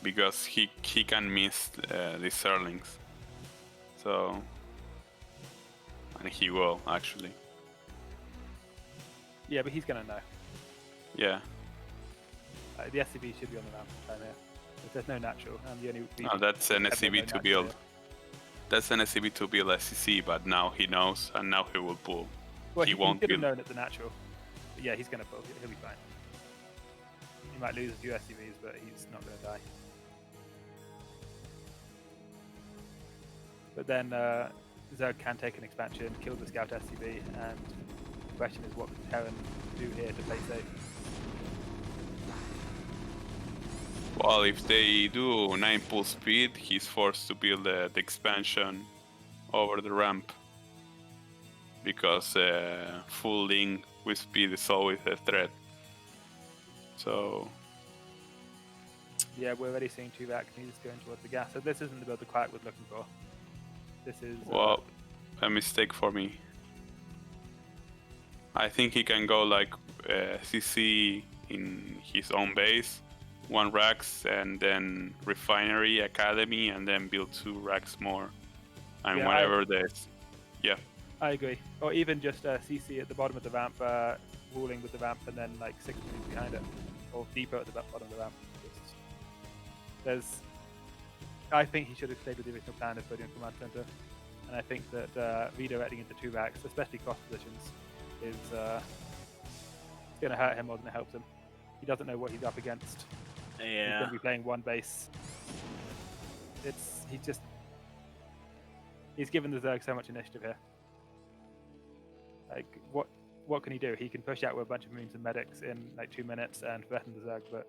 Because he can miss the Zerlings. So, and he will actually. Yeah, but he's gonna know. Yeah. The SCB should be on the ramp time here. If there's no natural, and the only No, that's an SCB to build. Here. That's an SCB to build SCC, but now he knows, and now he will pull. Well, he he won't should have build. known at the natural. But yeah, he's gonna pull. He'll be fine. He might lose a few SCVs, but he's not gonna die. But then Zerg can take an expansion, kill the scout SCV, and the question is what can Terran do here to play safe? Well, if they do 9 pull speed, he's forced to build the expansion over the ramp. Because full link with speed is always a threat. So... Yeah, we're already seeing 2 back, and he's going towards the gas. So this isn't the build the Cryoc was looking for. This is... Well, a mistake for me. I think he can go like CC in his own base, 1 racks, and then refinery, academy, and then build 2 racks more. And Yeah, whatever there's... Yeah. I agree. Or even just CC at the bottom of the ramp, walling with the ramp, and then like 6 moves behind it. Or deeper at the bottom of the ramp. I think he should have stayed with the original plan of putting in command center. And I think that redirecting into 2 racks, especially cross positions, is going to hurt him more than it helps him. He doesn't know what he's up against. He's Yeah. going to be playing 1 base. He's given the Zerg so much initiative here. Like, what can he do? He can push out with a bunch of moons and medics in like 2 minutes and threaten the Zerg, but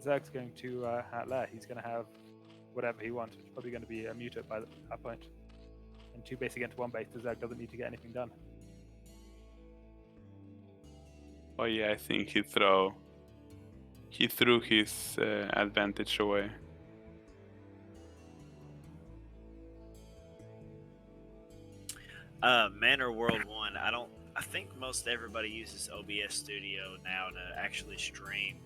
Zerg's going to outlair. He's going to have whatever he wants. It's probably going to be a mutate by that point. And 2 base against 1 base, the Zerg doesn't need to get anything done. Oh yeah, I think he threw his advantage away. Manor World 1, I think most everybody uses OBS Studio now to actually stream.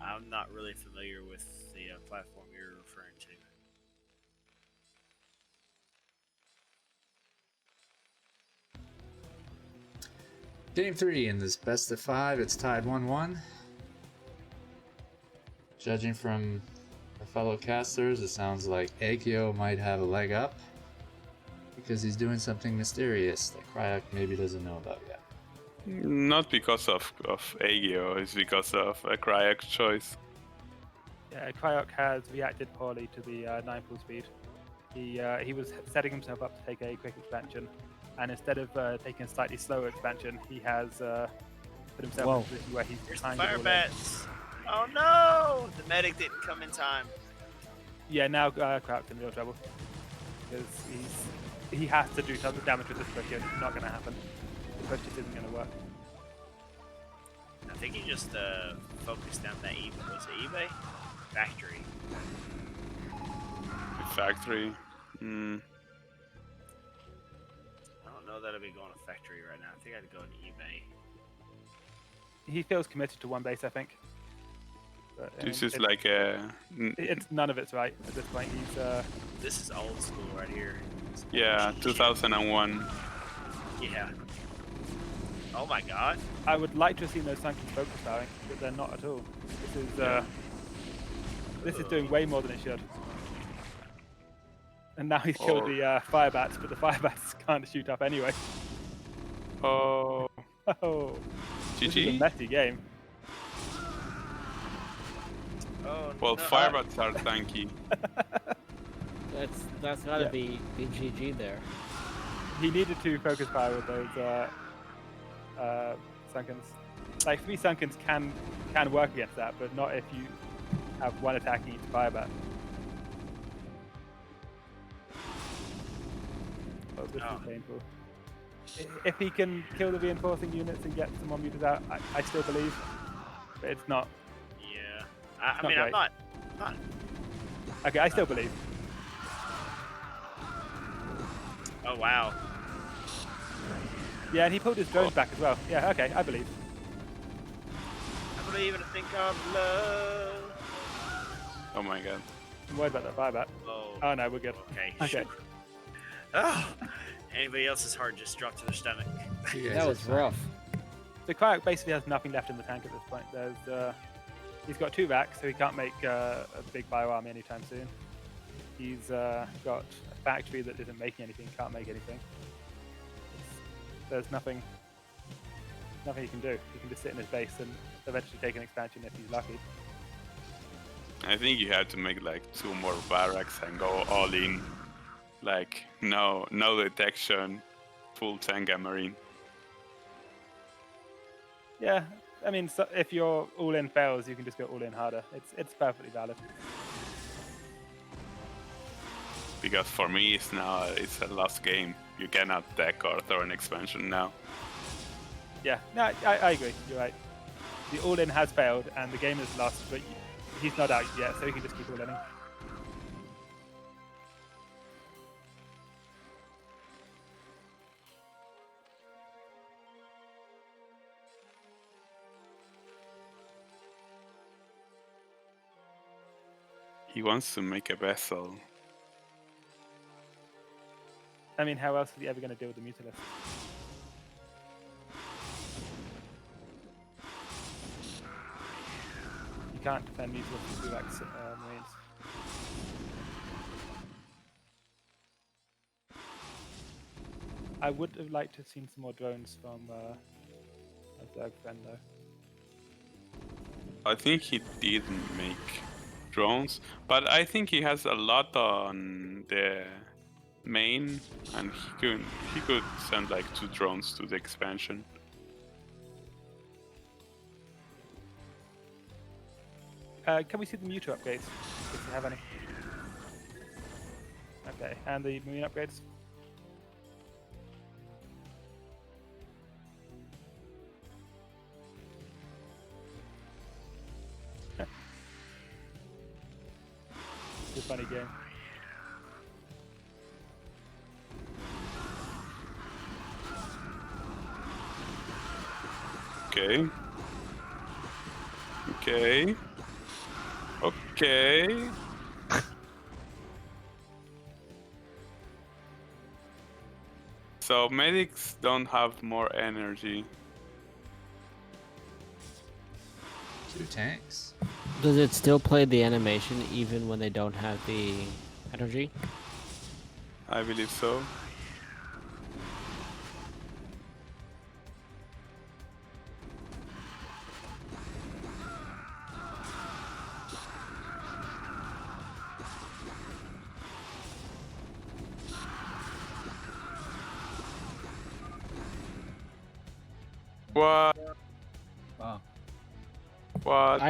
I'm not really familiar with the platform you're referring to. Game 3 in this best of 5, it's tied 1-1. Judging from our fellow casters, it sounds like Aegyo might have a leg up because he's doing something mysterious that Cryoc maybe doesn't know about yet. Not because of Aegyo, it's because of a Cryoc choice. Yeah, Cryoc has reacted poorly to the 9 full speed. He was setting himself up to take a quick expansion, and instead of taking a slightly slower expansion, he has put himself in a position where he's Here's the behind it fire all in. bats. Oh no! The medic didn't come in time. Yeah, now Cryoc in real trouble. because he has to do some damage with this push, and it's not going to happen. The push just isn't going to work. I think he just focused down that eBay. Was it eBay? Factory. Factory. Hmm. I don't know that I'd be going to factory right now. I think I'd go to eBay. He feels committed to one base, I think. But, This is like a. It's none of it's right at this point. He's This is old school right here. Yeah, GG. 2001. Yeah. Oh my god. I would like to have seen those Sankens focus firing, but they're not at all. This is doing way more than it should. And now he's killed the fire bats, but the fire bats can't shoot up anyway. Oh. Oh, this is a GG? messy game. Oh Well, no. firebats are tanky. That's gotta be GG there. He needed to focus fire with those Sankens. Like 3 Sankens can work against that, but not if you have one attacking each fire bat. Oh, this is painful. If he can kill the reinforcing units and get some more meters out, I still believe. But it's not. Yeah. I not mean, I'm great. not. Okay, I still believe. Oh wow. Yeah, and he pulled his drones back as well. Yeah, okay, I believe. I believe in a thing called love. Oh my god. I'm worried about that fire bat. Oh no, we're good. Okay. Okay. Oh, anybody else's heart just dropped to their stomach. You guys That are was fine. rough. So Cryoc basically has nothing left in the tank at this point. He's got 2 racks, so he can't make a big bio army anytime soon. He's got a factory that isn't making anything, can't make anything. There's nothing he can do. He can just sit in his base and eventually take an expansion if he's lucky. I think you had to make like 2 more barracks and go all in. Like no detection, full Tenga Marine. Yeah, I mean, so if your all-in fails, you can just go all-in harder. It's perfectly valid. Because for me it's a lost game. You cannot deck or throw an expansion now. Yeah, no, I agree. You're right. The all-in has failed, and the game is lost, but he's not out yet, so he can just keep all-inning. He wants to make a vessel. I mean, how else is he ever going to deal with the Mutilus? You can't defend Mutilus with 2 X Marines. I would have liked to have seen some more drones from Zerg friend though. I think he didn't make drones, but I think he has a lot on the main, and he could send like 2 drones to the expansion. Can we see the Muta upgrades, if you have any? Okay, and the Marine upgrades? It's a funny game. Okay. Okay. Okay. So medics don't have more energy. 2 tanks. Does it still play the animation even when they don't have the energy? I believe so. What? Wow. What?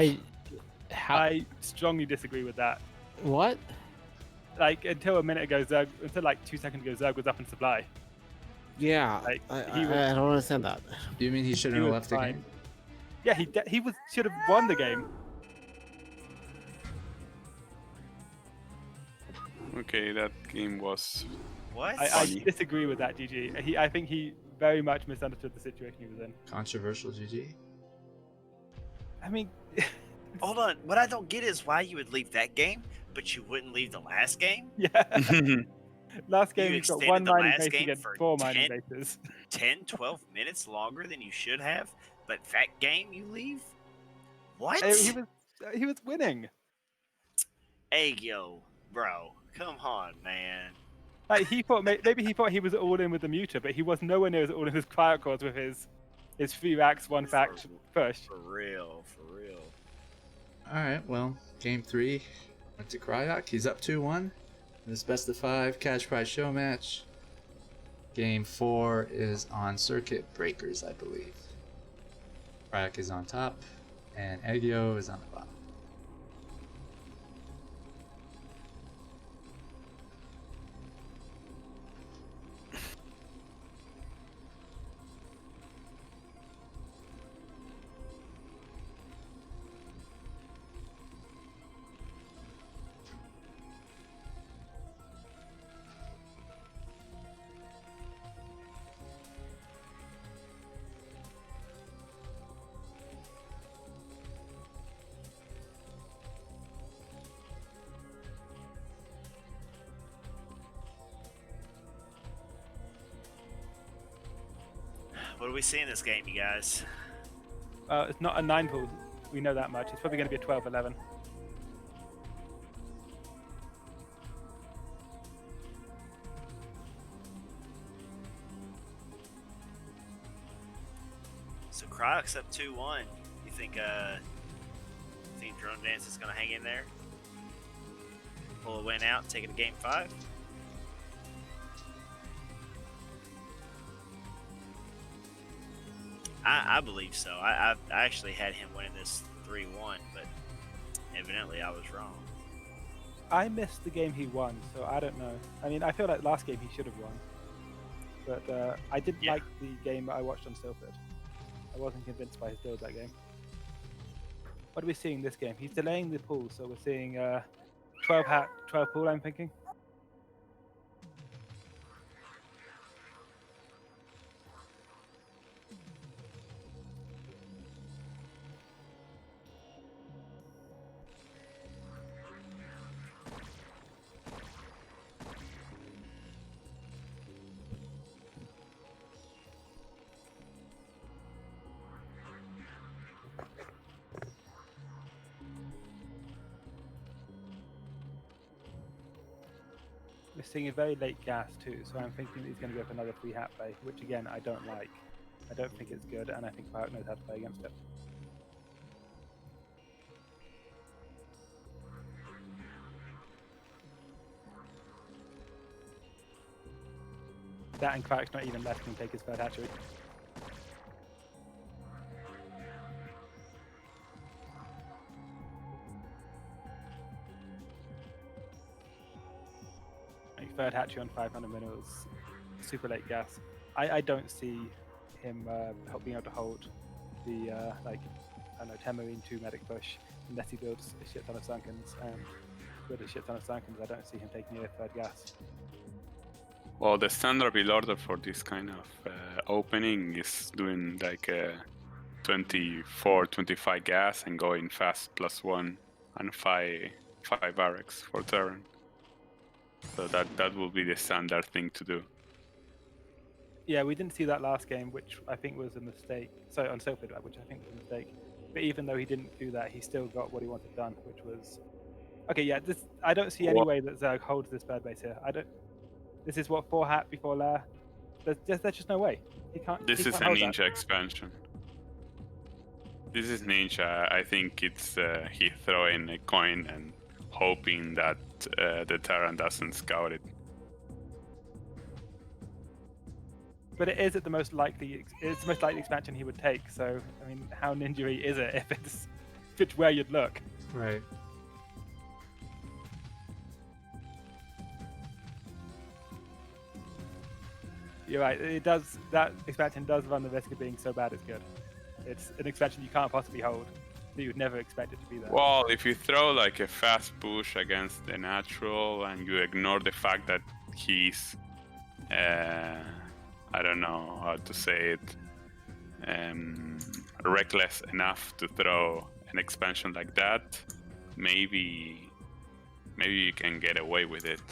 How? I strongly disagree with that. What? like until a minute ago, until like 2 seconds ago, Zerg was up in supply. Yeah, Like, I he was- don't understand that. Do you mean he shouldn't He have was left the fine. game? Yeah, he should have won the game. Okay, that game was What? I Funny. disagree with that, GG. I think he very much misunderstood the situation he was in. Controversial, GG. I mean, Hold on. What I don't get is why you would leave that game, but you wouldn't leave the last game. yeah. Last game You he's got extended one the mining last base game against for 4 mining 10 bases. 10, 12 minutes longer than you should have, but that game you leave? What? He was winning. Aegyo, bro. Come on, man. Like he thought maybe he thought he was all in with the muter, but he was nowhere near as all in his Cryoc cores with his 3 racks, 1 fact push. For real, for real. Alright, well, game 3 went to Cryoc. He's up 2-1. This best of 5 cash prize show match. Game 4 is on circuit breakers, I believe. Cryoc is on top, and Aegyo is on the bottom. What do we see in this game, you guys? It's not a 9 pool. We know that much. It's probably going to be a 12-11. So Cryoc's up 2-1. You think Drone Dance is gonna hang in there? Pull a win out, take it to game 5? I believe so. I actually had him winning this 3-1, but evidently I was wrong. I missed the game he won, so I don't know. I mean, I feel like last game he should have won. But I didn't Yeah. like the game that I watched on Silford. I wasn't convinced by his build that game. What are we seeing this game? He's delaying the pool, so we're seeing 12 hat, 12 pool, I'm thinking. We're seeing a very late gas too, so I'm thinking that he's going to go for another free hat play, which again I don't like. I don't think it's good, and I think Cryoc knows how to play against it. That and Cryoc's not even letting him take his third hatchery. Like third hatchery on 500 minerals, super late gas. I don't see him being able to hold the like I don't know 10 marine 2 medic push unless he builds a shit ton of Sunkens, and with a shit ton of Sunkens I don't see him taking a third gas. Well, the standard build order for this kind of opening is doing like a 24, 25 gas and going fast +1 and 5 barracks for Terran. So that will be the standard thing to do. Yeah, we didn't see that last game, which I think was a mistake. Sorry, on Silford, which I think was a mistake. But even though he didn't do that, he still got what he wanted done, which was okay. Yeah, this I don't see any way that Zerg holds this bird base here. I don't. This is what 4 hat before lair. There's just no way. He can't. This he is can't a hold that. ninja expansion. This is ninja. I think it's he throwing a coin and hoping that the Terran doesn't scout it. But it is at the most likely. It's the most likely expansion he would take. So I mean, how ninja is it if it's where you'd look? Right. You're right. It does. That expansion does run the risk of being so bad it's good. It's an expansion you can't possibly hold. So you would never expect it to be there. Well, if you throw like a fast push against the natural and you ignore the fact that he's, I don't know how to say it, reckless enough to throw an expansion like that, maybe you can get away with it.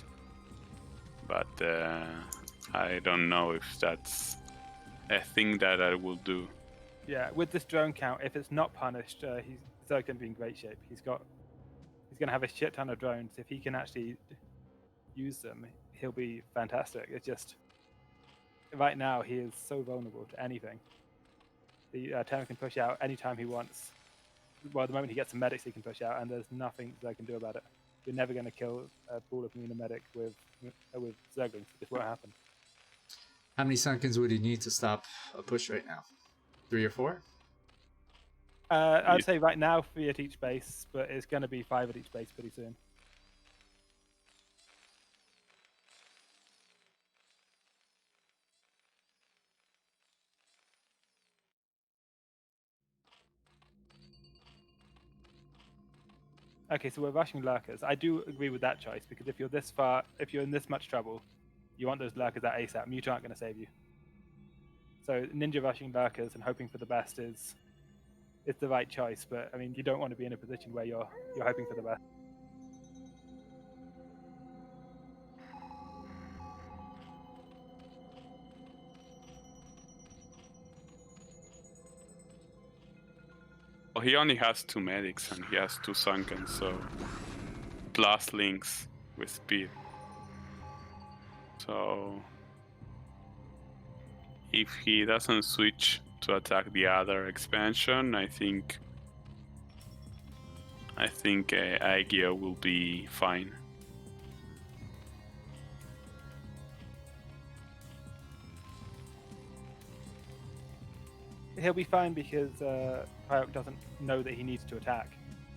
But I don't know if that's a thing that I will do. Yeah, with this drone count, if it's not punished, he's going to be in great shape. He's going to have a shit ton of drones. If he can actually use them, he'll be fantastic. It's just right now he is so vulnerable to anything. The Terran can push out anytime he wants. Well, the moment he gets some medics, he can push out, and there's nothing they can do about it. You're never going to kill a pool of Marina medic with Zerglings. It just won't happen. How many Sunkens would he need to stop a push right now? 3 or 4? I'd say right now 3 at each base, but it's going to be 5 at each base pretty soon. Okay, so we're rushing lurkers. I do agree with that choice, because if you're this far, if you're in this much trouble, you want those lurkers at ASAP. Mute aren't going to save you. So ninja rushing lurkers and hoping for the best is the right choice. But I mean, you don't want to be in a position where you're hoping for the best. Well, he only has 2 medics and he has 2 sunken, so plus links with speed. So if he doesn't switch to attack the other expansion, I think Aegyo will be fine. He'll be fine because Cryoc doesn't know that he needs to attack,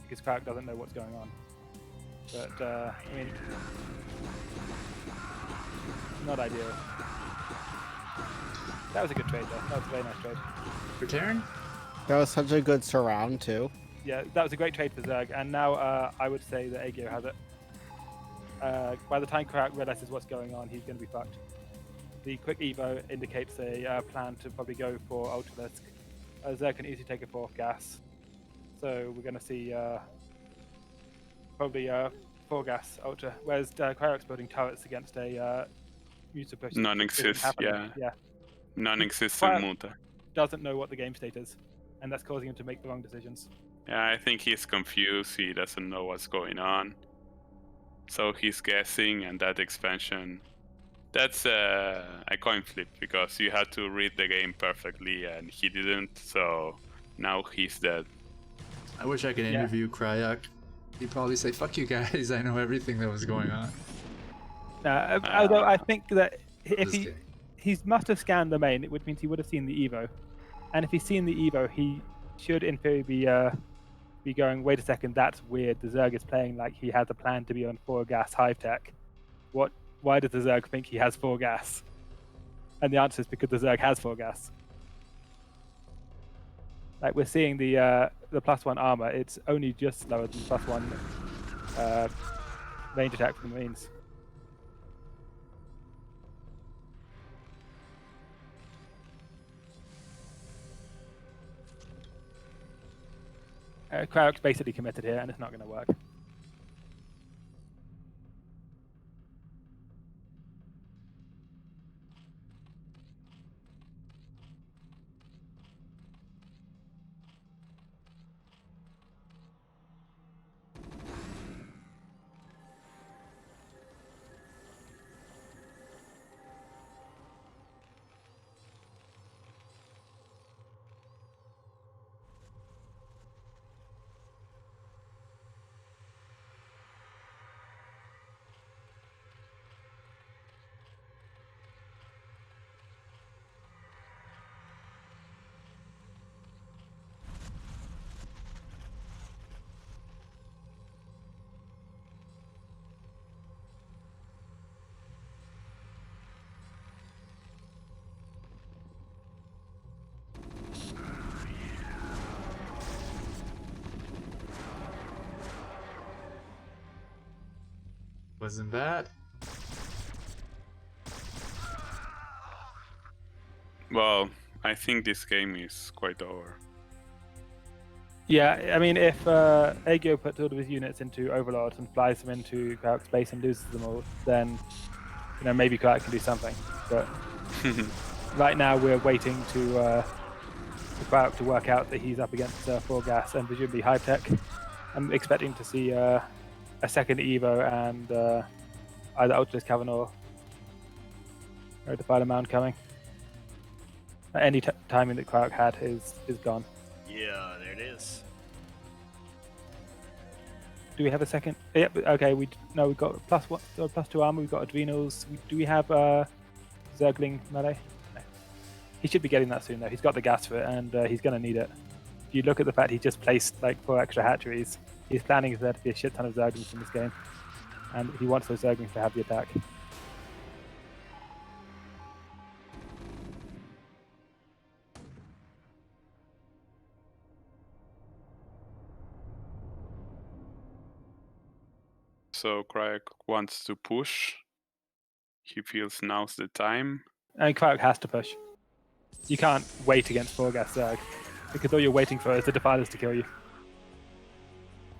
because Cryoc doesn't know what's going on. But I mean, not ideal. That was a good trade, though. That was a very nice trade. For Terran? That was such a good surround, too. Yeah, that was a great trade for Zerg, and now I would say that Aegyo has it. By the time Cryoc realizes what's going on, he's going to be fucked. The quick Evo indicates a plan to probably go for Ultralisk. Zerg can easily take a 4th gas. So we're going to see probably 4 gas Ultra, whereas Cryoc's building turrets against a Muta push. Non-exist, yeah. Non-existent Muta. Doesn't know what the game state is, and that's causing him to make the wrong decisions. Yeah, I think he's confused. He doesn't know what's going on. So he's guessing, and that expansion, that's a coin flip, because you had to read the game perfectly, and he didn't, so now he's dead. I wish I could interview Cryoc. He'd probably say, fuck you guys, I know everything that was going on. Although I think that if Just kidding. he must have scanned the main, which means he would have seen the Evo. And if he's seen the Evo, he should in theory be going, wait a second, that's weird. The Zerg is playing like he has a plan to be on 4 gas hive tech. Why does the Zerg think he has 4 gas? And the answer is because the Zerg has 4 gas. Like we're seeing the +1 armor, it's only just slower than +1 range attack from the Marines. Cryoc's basically committed here, and it's not going to work. Wasn't bad. Well, I think this game is quite over. Yeah, I mean, if Aegyo puts all of his units into Overlord and flies them into Cryoc's base and loses them all, then maybe Cryoc can do something. But right now we're waiting for Cryoc to work out that he's up against 4 gas and presumably high tech. I'm expecting to see a second Evo and either Ultra's Cavanor or the Fire Mound coming. Any timing that Cryoc had is gone. Yeah, there it is. Do we have a second? Yep. Okay. We've got +1, +2 armor. We've got adrenals. Do we have Zergling melee? No. He should be getting that soon though. He's got the gas for it, and he's going to need it. If you look at the fact he just placed like 4 extra hatcheries, he's planning for there to be a shit ton of Zerglings in this game, and he wants those Zerglings to have the attack. So Cryoc wants to push. He feels now's the time. And Cryoc has to push. You can't wait against 4 gas Zerg, because all you're waiting for is the Defilers to kill you.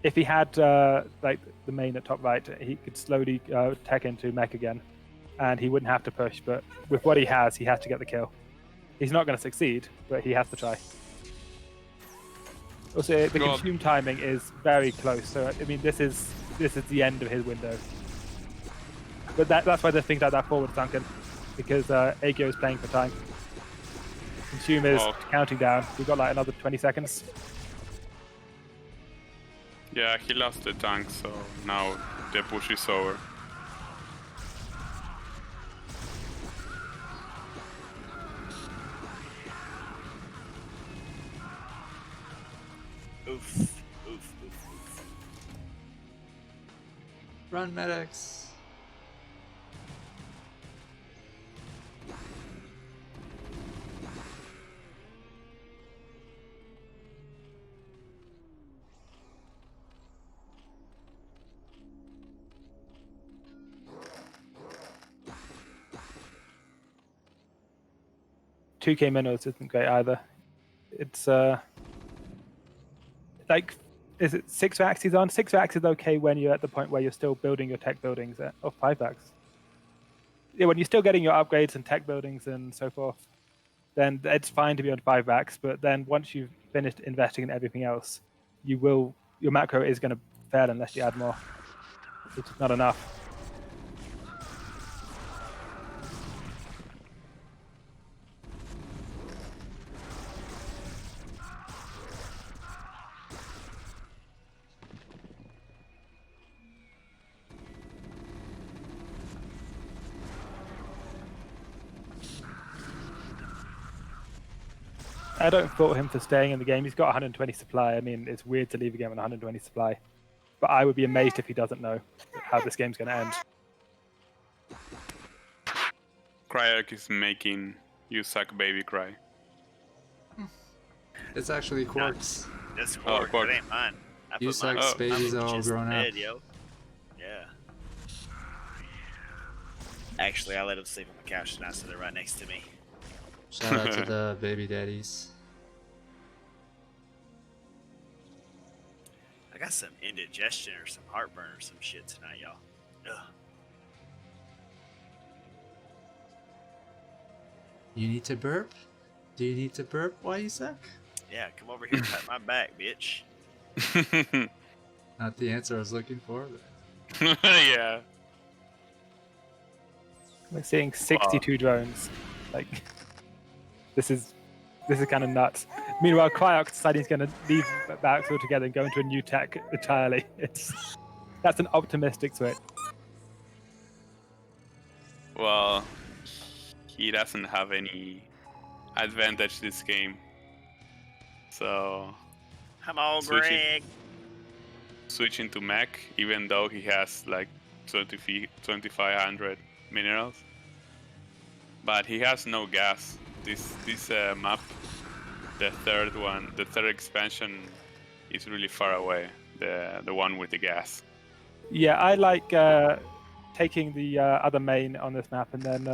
If he had like the main at top right, he could slowly tech into mech again, and he wouldn't have to push. But with what he has to get the kill. He's not going to succeed, but he has to try. Also, the consume timing is very close. So I mean, this is the end of his window. But that's why there's things like that forward sunken, because Aegyo is playing for time. Consume is counting down. We've got like another 20 seconds. Yeah, he lost the tank, so now the push is over. Oof. Oof. Oof. Oof. Run, medics. $2K minnows isn't great either. It's like, is it 6 vax he's on? 6 vax is okay when you're at the point where you're still building your tech buildings. 5 vax. Yeah, when you're still getting your upgrades and tech buildings and so forth, then it's fine to be on 5 vax. But then once you've finished investing in everything else, your macro is going to fail unless you add more. It's not enough. I don't fault him for staying in the game. He's got 120 supply. I mean, it's weird to leave a game on 120 supply. But I would be amazed if he doesn't know how this game's going to end. Cryoc is making you suck baby cry. It's actually Quark's. That's Oh, Quark. Quark. That ain't mine. I You put mine suck on babies my all just grown up. bed, yo. Yeah. Actually, I let him sleep on the couch tonight, so they're right next to me. Shout out to the baby daddies. I got some indigestion or some heartburn or some shit tonight, y'all. Ugh. You need to burp? Do you need to burp while you suck? Yeah, come over here and pat my back, bitch. Not the answer I was looking for. Yeah. We're seeing 62 drones. Like, this is kind of nuts. Meanwhile, Cryoc deciding he's going to leave barracks altogether and go into a new tech entirely. That's an optimistic switch. Well, he doesn't have any advantage this game. So Come on, Switching. Greg. switching to mech, even though he has like 2500 minerals. But he has no gas. This map, the third expansion, is really far away. The one with the gas. Yeah, I like taking the other main on this map and then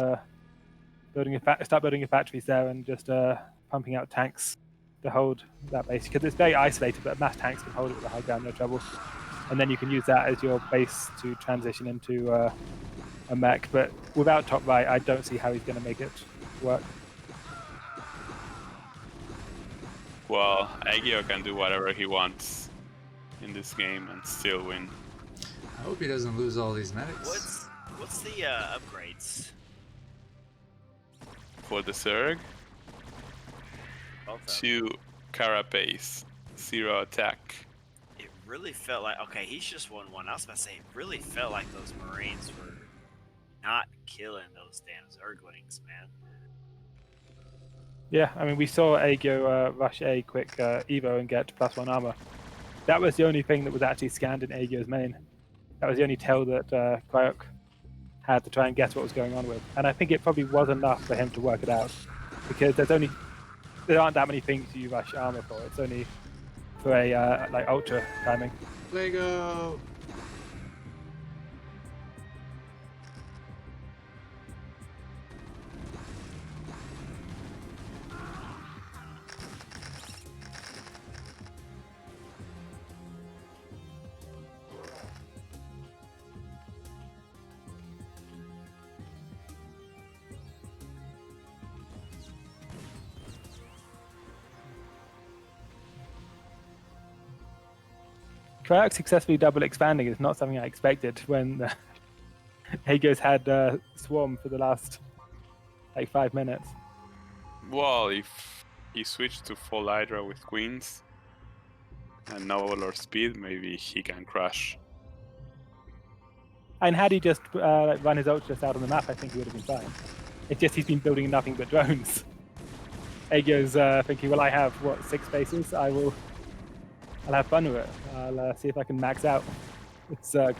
start building your factories there and just pumping out tanks to hold that base, because it's very isolated, but mass tanks can hold it with the high ground, no trouble. And then you can use that as your base to transition into a mech. But without top right, I don't see how he's going to make it work. Well, Aegyo can do whatever he wants in this game and still win. I hope he doesn't lose all these medics. What's the upgrades? For the Zerg, Both of them. 2 carapace, 0 attack. It really felt like, okay, he's just 1-1. I was about to say, it really felt like those Marines were not killing those damn Zerglings, man. Yeah, I mean, we saw Aegyo rush A quick Evo and get +1 armor. That was the only thing that was actually scanned in Aegyo's main. That was the only tell that Cryoc had to try and guess what was going on with. And I think it probably was enough for him to work it out, because there aren't that many things you rush armor for. It's only for a like ultra timing. Lego! Cryoc successfully double expanding is not something I expected when Aegyo's had Swarm for the last like 5 minutes. Well, if he switched to full Hydra with Queens and no Overlord speed, maybe he can crush. And had he just run his ult just out on the map, I think he would have been fine. It's just he's been building nothing but drones. Aegyo's thinking, well, I have, 6 bases? I'll have fun with it. I'll see if I can max out with Zerg.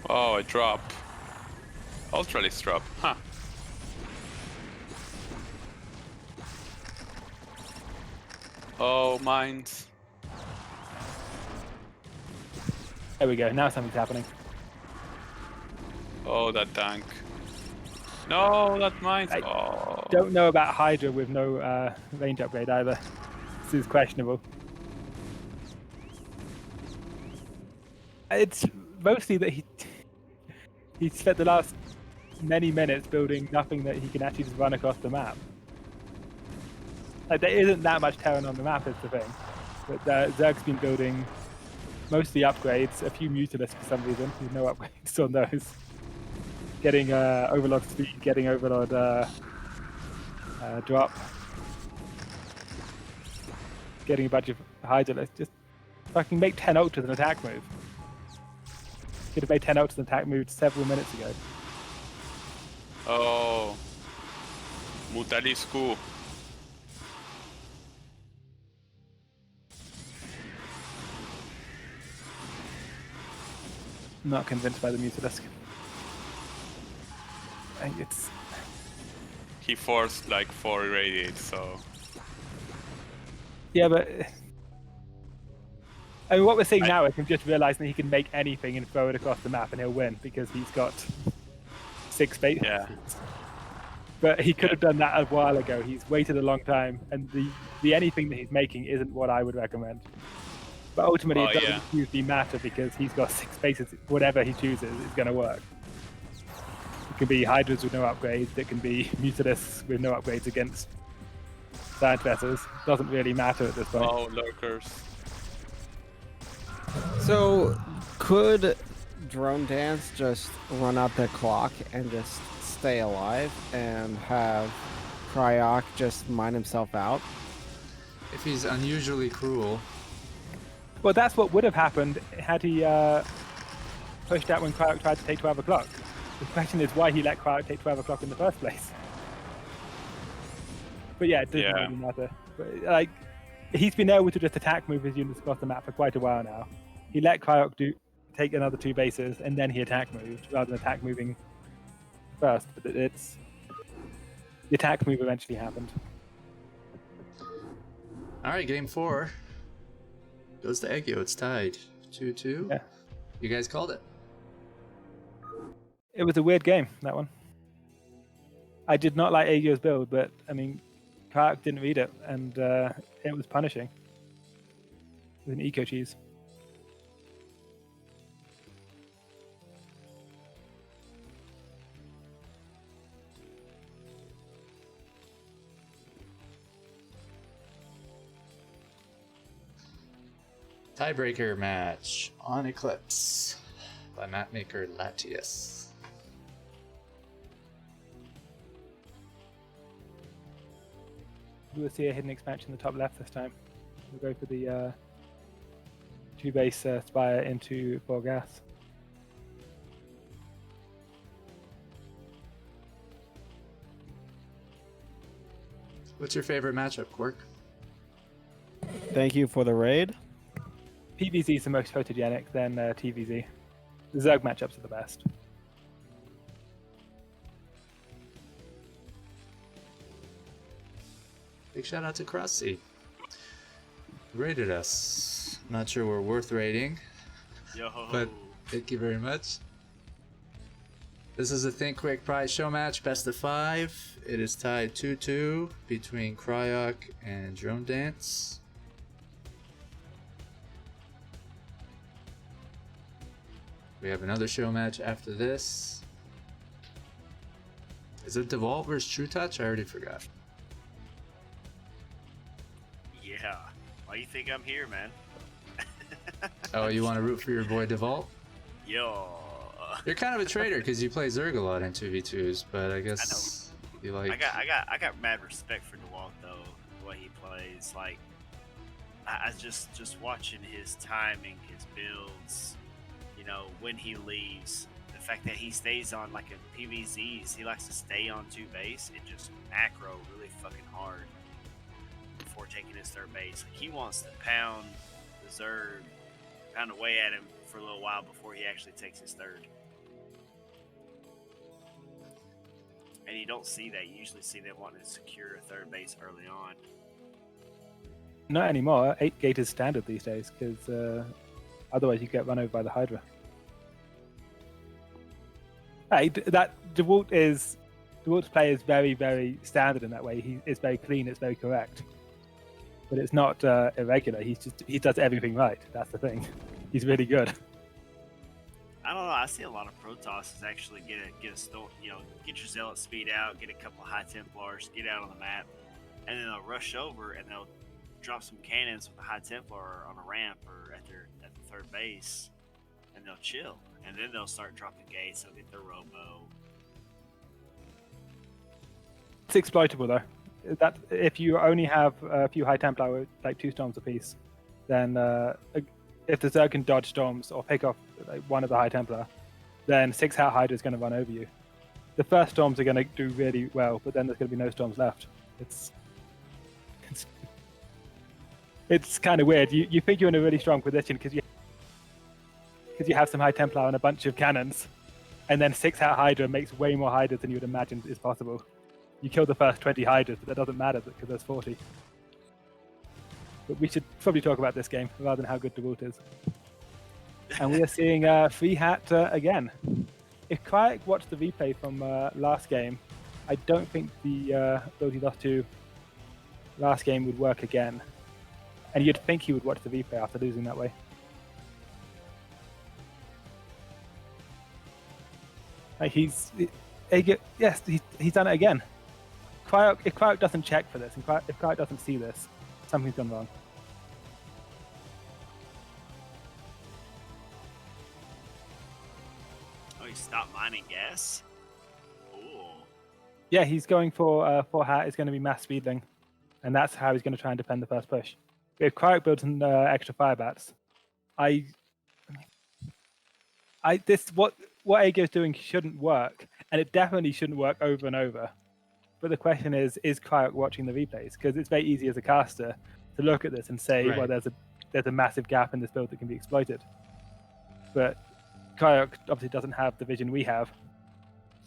Oh, a drop. Ultralisk drop, huh. Oh, mines. There we go, now something's happening. Oh, that tank. No, that mines. Oh. Don't know about Hydra with no range upgrade either. This is questionable. It's mostly that he spent the last many minutes building nothing that he can actually just run across the map. Like, there isn't that much Terran on the map is the thing. But Zerg's been building mostly upgrades, a few Mutilisks for some reason, with no upgrades on those. Getting Overlord speed, getting Overlord drop. Getting a bunch of Hydra. Just fucking make 10 ultras an attack move. Could have made 10 ultras an attack move several minutes ago. Oh. Mutalisku. Not convinced by the Mutalisk. I think it's... He forced like 4 irradiates, so... Yeah, but... I mean, what we're seeing now is him just realizing that he can make anything and throw it across the map and he'll win because he's got 6 bases. Yeah. But he could have done that a while ago. He's waited a long time, and the anything that he's making isn't what I would recommend. But ultimately, it doesn't hugely matter because he's got 6 bases. Whatever he chooses is going to work. It can be Hydras with no upgrades. It can be Mutalisks with no upgrades against science vessels. Doesn't really matter at this point. Oh, lurkers. So, could Drone Dance just run out the clock and just stay alive and have Cryoc just mine himself out? If he's unusually cruel. Well, that's what would have happened had he pushed out when Cryoc tried to take 12 o'clock. The question is why he let Cryoc take 12 o'clock in the first place. But yeah, it doesn't really matter. But, like, he's been able to just attack move his units across the map for quite a while now. He let Cryoc take another 2 bases, and then he attack moved, rather than attack moving first. But the attack move eventually happened. Alright, game 4. Goes to Aegyo, it's tied. 2-2. Yeah. You guys called it. It was a weird game, that one. I did not like Aegyo's build, but I mean, Cryoc didn't read it, and it was punishing. With an eco cheese. Tiebreaker match on Eclipse by mapmaker Latius. We will see a hidden expansion in the top left this time. We'll go for the 2-base Spire into 4 gas. What's your favorite matchup, Quirk? Thank you for the raid. PVZ is the most photogenic, then TVZ. The Zerg matchups are the best. Big shout out to Crossy. Rated us. Not sure we're worth rating, Yo. but thank you very much. This is a Think Quick Prize Show match, best of 5. It is tied 2-2 between Cryoc and Drone Dance. We have another show match after this. Is it Devault versus True Touch? I already forgot. Yeah. Why you think I'm here, man? Oh, you want to root for your boy Devault? Yo. You're kind of a traitor because you play Zerg a lot in 2v2s, but I guess you like. I got mad respect for DeWalt though, the way he plays. Like, I just watching his timing, his builds. You know, when he leaves, the fact that he stays on like a PVZs, he likes to stay on 2 base and just macro really fucking hard before taking his 3rd base. Like, he wants to pound the Zerg, pound away at him for a little while before he actually takes his 3rd. And you don't see that. You usually see them wanting to secure a 3rd base early on. Not anymore. 8 gate is standard these days, because otherwise you get run over by the Hydra. Hey, that DeWalt's play is very, very standard in that way. It's very clean. It's very correct. But it's not irregular. He does everything right. That's the thing. He's really good. I don't know. I see a lot of Protosses actually get your Zealot speed out, get a couple of High Templars, get out on the map, and then they'll rush over and they'll drop some cannons with a High Templar on a ramp or at the 3rd base, and they'll chill. And then they'll start dropping gates. They'll get their Robo. It's exploitable though. That if you only have a few High Templar with like 2 storms apiece, then if the Zerg can dodge storms or pick off like one of the High Templar, then 6 Hat Hydra is going to run over you. The first storms are going to do really well, but then there's going to be no storms left. It's kind of weird. You think you're in a really strong position because you have some High Templar and a bunch of cannons, and then 6 Hat Hydra makes way more Hydras than you would imagine is possible. You kill the first 20 Hydras, but that doesn't matter because there's 40. But we should probably talk about this game rather than how good DeWalt is. And we are seeing 3 Hat again. If Cryoc watched the replay from last game, I don't think the build he lost to last game would work again. And you'd think he would watch the replay after losing that way. He's done it again. If Cryoc doesn't check for this, and if Cryoc doesn't see this, something's gone wrong. Oh, he stopped mining gas? Ooh. Yeah, he's going for 4 Hat. It's going to be mass speedling, and that's how he's going to try and defend the first push. If Cryoc builds an extra fire bats, what Aegyo's doing shouldn't work, and it definitely shouldn't work over and over. But the question is Cryoc watching the replays? Because it's very easy as a caster to look at this and say, Right. well, there's a massive gap in this build that can be exploited. But Cryoc obviously doesn't have the vision we have.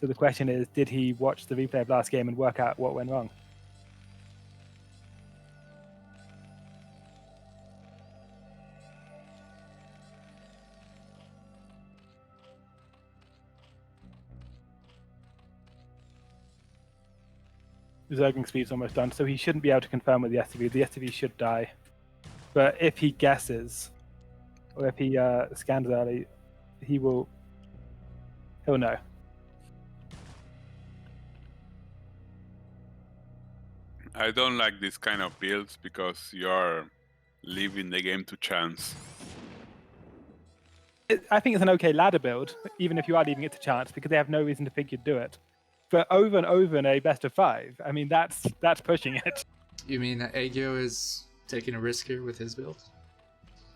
So the question is, did he watch the replay of last game and work out what went wrong? Zergling speed's almost done, so he shouldn't be able to confirm with the SCV. The SCV should die. But if he guesses, or if he scans early, he'll know. I don't like this kind of builds because you are leaving the game to chance. I think it's an okay ladder build, even if you are leaving it to chance, because they have no reason to think you'd do it. But over and over in a best of 5, I mean, that's pushing it. You mean that Aegyo is taking a risk here with his build?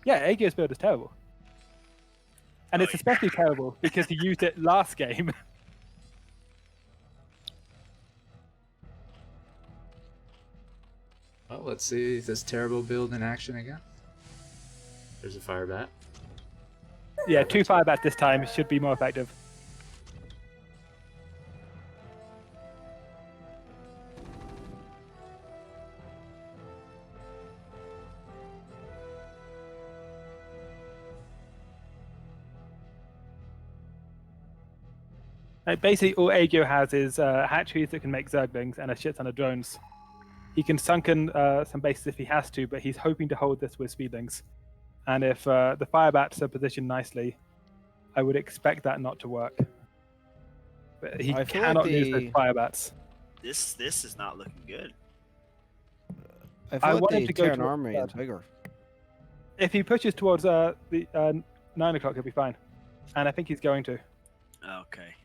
Yeah, Aegyo's build is terrible. And it's especially terrible because he used it last game. Well, let's see this terrible build in action again. There's a fire bat. Yeah, 2 firebats this time should be more effective. Like, basically, all Aegyo has is hatcheries that can make Zerglings and a shit ton of drones. He can sunken some bases if he has to, but he's hoping to hold this with speedlings. And if the firebats are positioned nicely, I would expect that not to work. But he I feel cannot like lose those firebats. This is not looking good. I I feel like want him the to go Terran towards army that. is bigger. If he pushes towards the 9 o'clock, he'll be fine. And I think he's going to. Okay.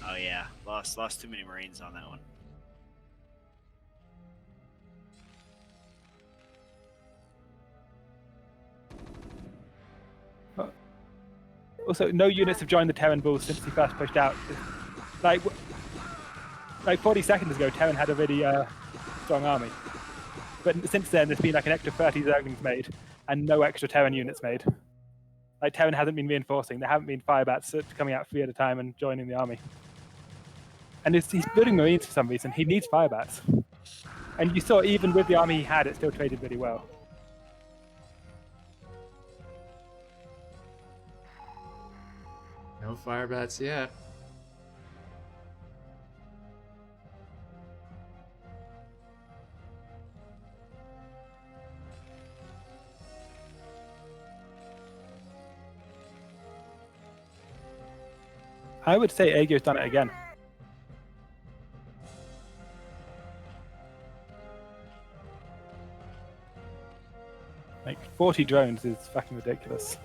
Oh yeah, lost too many Marines on that one. Also, no units have joined the Terran Bulls since he first pushed out. Like 40 seconds ago, Terran had a really strong army. But since then, there's been like an extra 30 Zerglings made, and no extra Terran units made. Like, Terran hasn't been reinforcing. There haven't been firebats coming out 3 at a time and joining the army. And he's building Marines for some reason. He needs firebats. And you saw, even with the army he had, it still traded really well. No fire bats yet. I would say Aegyo's done it again. Like, 40 drones is fucking ridiculous.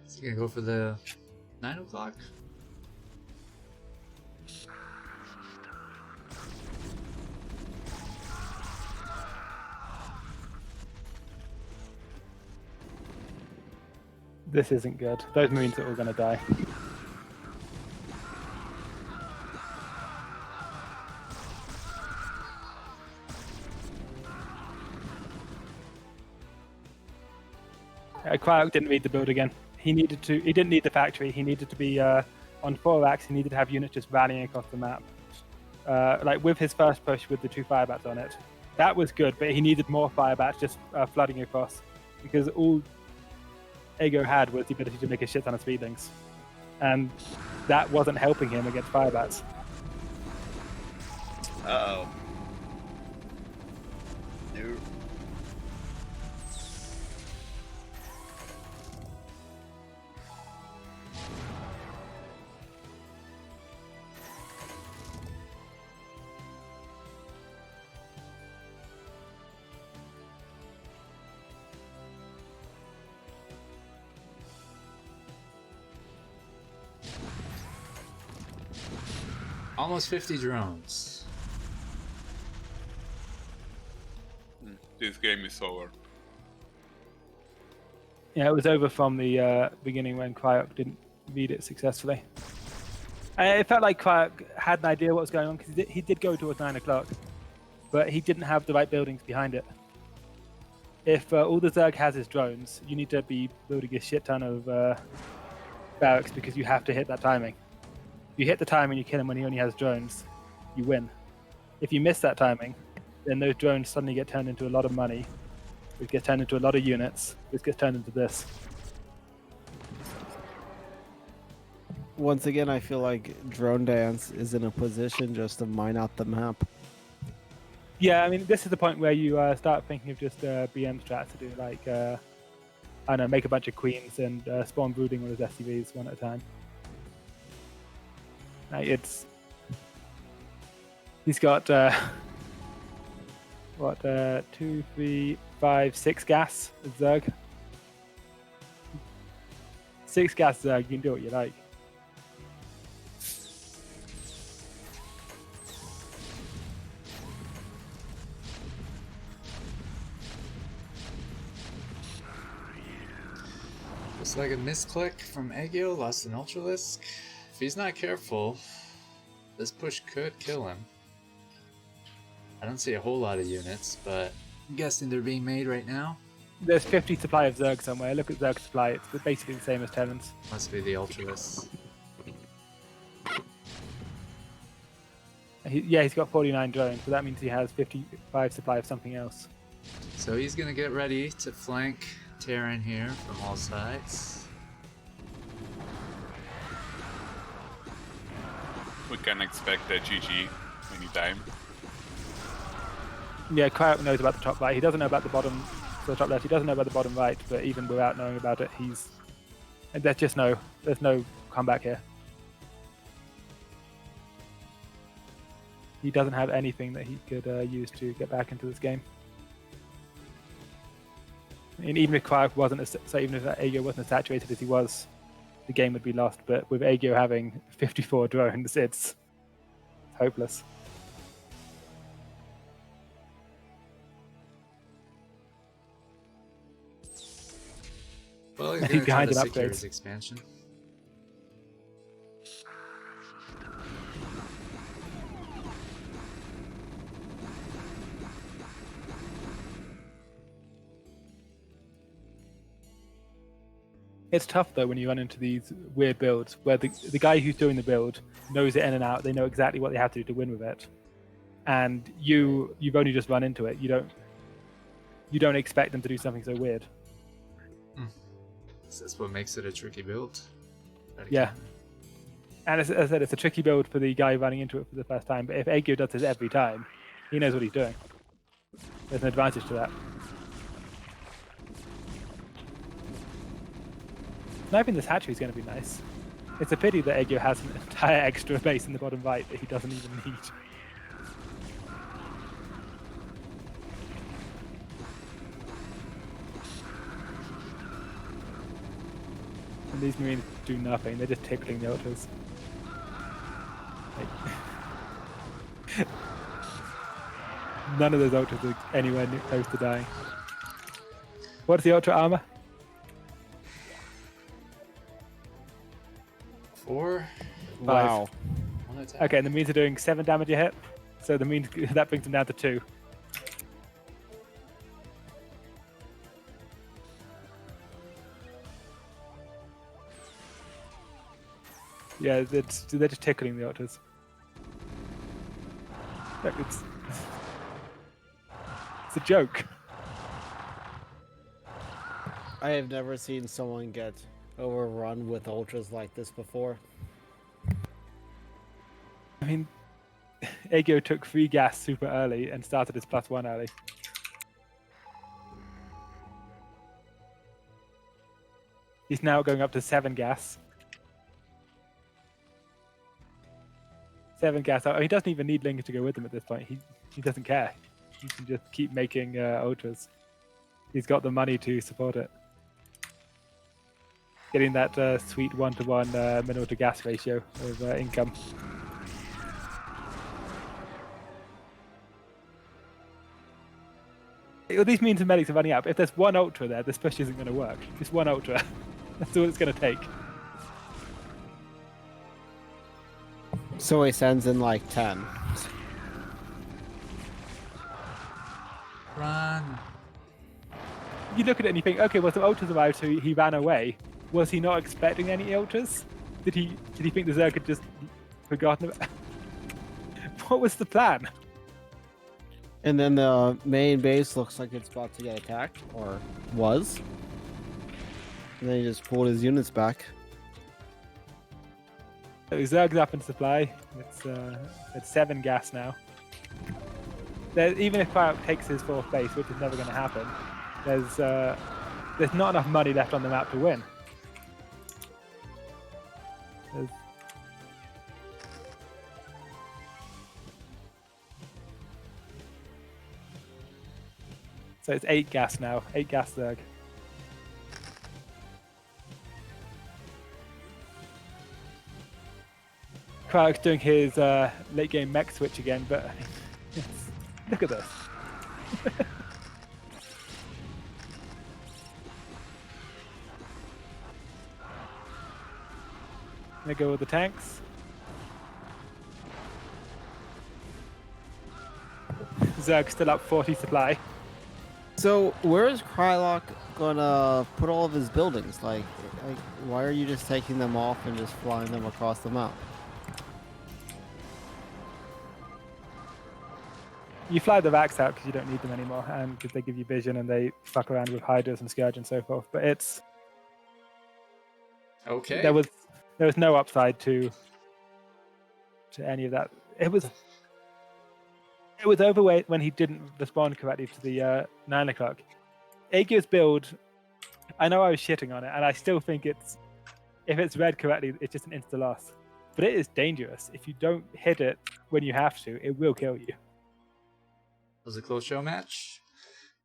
Is he gonna go for the 9 o'clock? This isn't good. Those Marines are all going to die. Cryoc didn't read the build again. He didn't need the factory. He needed to be on 4 racks. He needed to have units just rallying across the map. Like with his first push with the 2 firebats on it, that was good. But he needed more firebats just flooding across, because all Aegyo had was the ability to make a shit ton of speedlings, and that wasn't helping him against firebats. Uh-oh. No. Almost 50 drones. this game is over. Yeah, it was over from the beginning when Cryoc didn't read it successfully. It felt like Cryoc had an idea what was going on because he did go towards 9 o'clock, but he didn't have the right buildings behind it. If all the Zerg has is drones, you need to be building a shit ton of barracks because you have to hit that timing. If you hit the timing, you kill him when he only has drones, you win. If you miss that timing, then those drones suddenly get turned into a lot of money, which gets turned into a lot of units, which gets turned into this. Once again, I feel like Drone Dance is in a position just to mine out the map. Yeah, I mean, this is the point where you start thinking of just BM strats to do, like, I don't know, make a bunch of queens and spawn brooding on his SCVs one at a time. He's got, 2, 3, 5, 6 gas Zerg. 6 gas Zerg, you can do what you like. Looks like a misclick from Aegyo, lost an Ultralisk. If he's not careful, this push could kill him. I don't see a whole lot of units, but I'm guessing they're being made right now. There's 50 supply of Zerg somewhere. Look at Zerg supply. It's basically the same as Terran's. Must be the Ultralisk. He's got 49 drones, so that means he has 55 supply of something else. So he's gonna get ready to flank Terran here from all sides. We can expect a GG anytime. Yeah, Cryoc knows about the top right. He doesn't know about the bottom, so the top left. He doesn't know about the bottom right, but even without knowing about it, there's no comeback here. He doesn't have anything that he could use to get back into this game. And even if Cryoc wasn't even if Aegyo wasn't as saturated as he was, the game would be lost. But with Aegyo having 54 drones, it's hopeless. Well, he's He's gonna try behind to in secure upgrades. his expansion. It's tough though when you run into these weird builds where the guy who's doing the build knows it in and out. They know exactly what they have to do to win with it, and you've only just run into it. You don't expect them to do something so weird. That's what makes it a tricky build. Yeah. And as I said, it's a tricky build for the guy running into it for the first time. But if Aegyo does this every time, he knows what he's doing. There's an advantage to that. Sniping this hatchery is going to be nice. It's a pity that Aegyo has an entire extra base in the bottom right that he doesn't even need. And these Marines do nothing, they're just tickling the ultras. Like... None of those ultras are anywhere close to dying. What's the ultra armor? 4. Wow. One attack. Okay, and the Marines are doing 7 damage a hit, so the Marines, that brings them down to 2. Yeah, they're just tickling the ultras. Look, it's a joke. I have never seen someone get overrun with ultras like this before. I mean, Aegyo took 3 gas super early and started his +1 early. He's now going up to 7 gas. 7 gas. Oh, he doesn't even need Lingers to go with him at this point. He doesn't care. He can just keep making ultras. He's got the money to support it. Getting that sweet 1-to-1 mineral to gas ratio of income. These means and medics are running out. But if there's one ultra there, this push isn't going to work. Just one ultra. That's all it's going to take. So he sends in like 10. Run. You look at it and you think, okay, well, some ultras arrived, so he ran away. Was he not expecting any ultras? Did he think the Zerg had just forgotten about? What was the plan? And then the main base looks like it's about to get attacked, or was. And then he just pulled his units back. So Zerg's up in supply. It's 7 gas now. Even if Cryoc takes his 4th base, which is never going to happen, there's not enough money left on the map to win. So it's 8 gas now. 8 gas Zerg. Cryoc's doing his late game mech switch again, but look at this. Gonna go with the tanks. Zerg still up 40 supply. So where is Cryoc gonna put all of his buildings? Like, why are you just taking them off and just flying them across the map? You fly the Vax out because you don't need them anymore, and because they give you vision and they fuck around with Hydras and Scourge and so forth. But it's Okay. there was no upside to any of that. It was overweight when he didn't respond correctly to the 9 o'clock. Aegyo's build, I know I was shitting on it, and I still think if it's read correctly, it's just an insta loss. But it is dangerous. If you don't hit it when you have to, it will kill you. It was a close show match.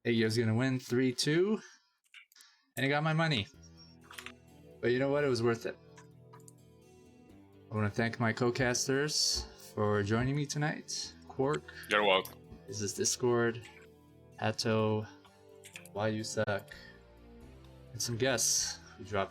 Aegyo's gonna win 3-2. And I got my money. But you know what? It was worth it. I want to thank my co-casters for joining me tonight. Quark. You're welcome. Is this Discord? Atto. Why You Suck. And some guests who dropped in.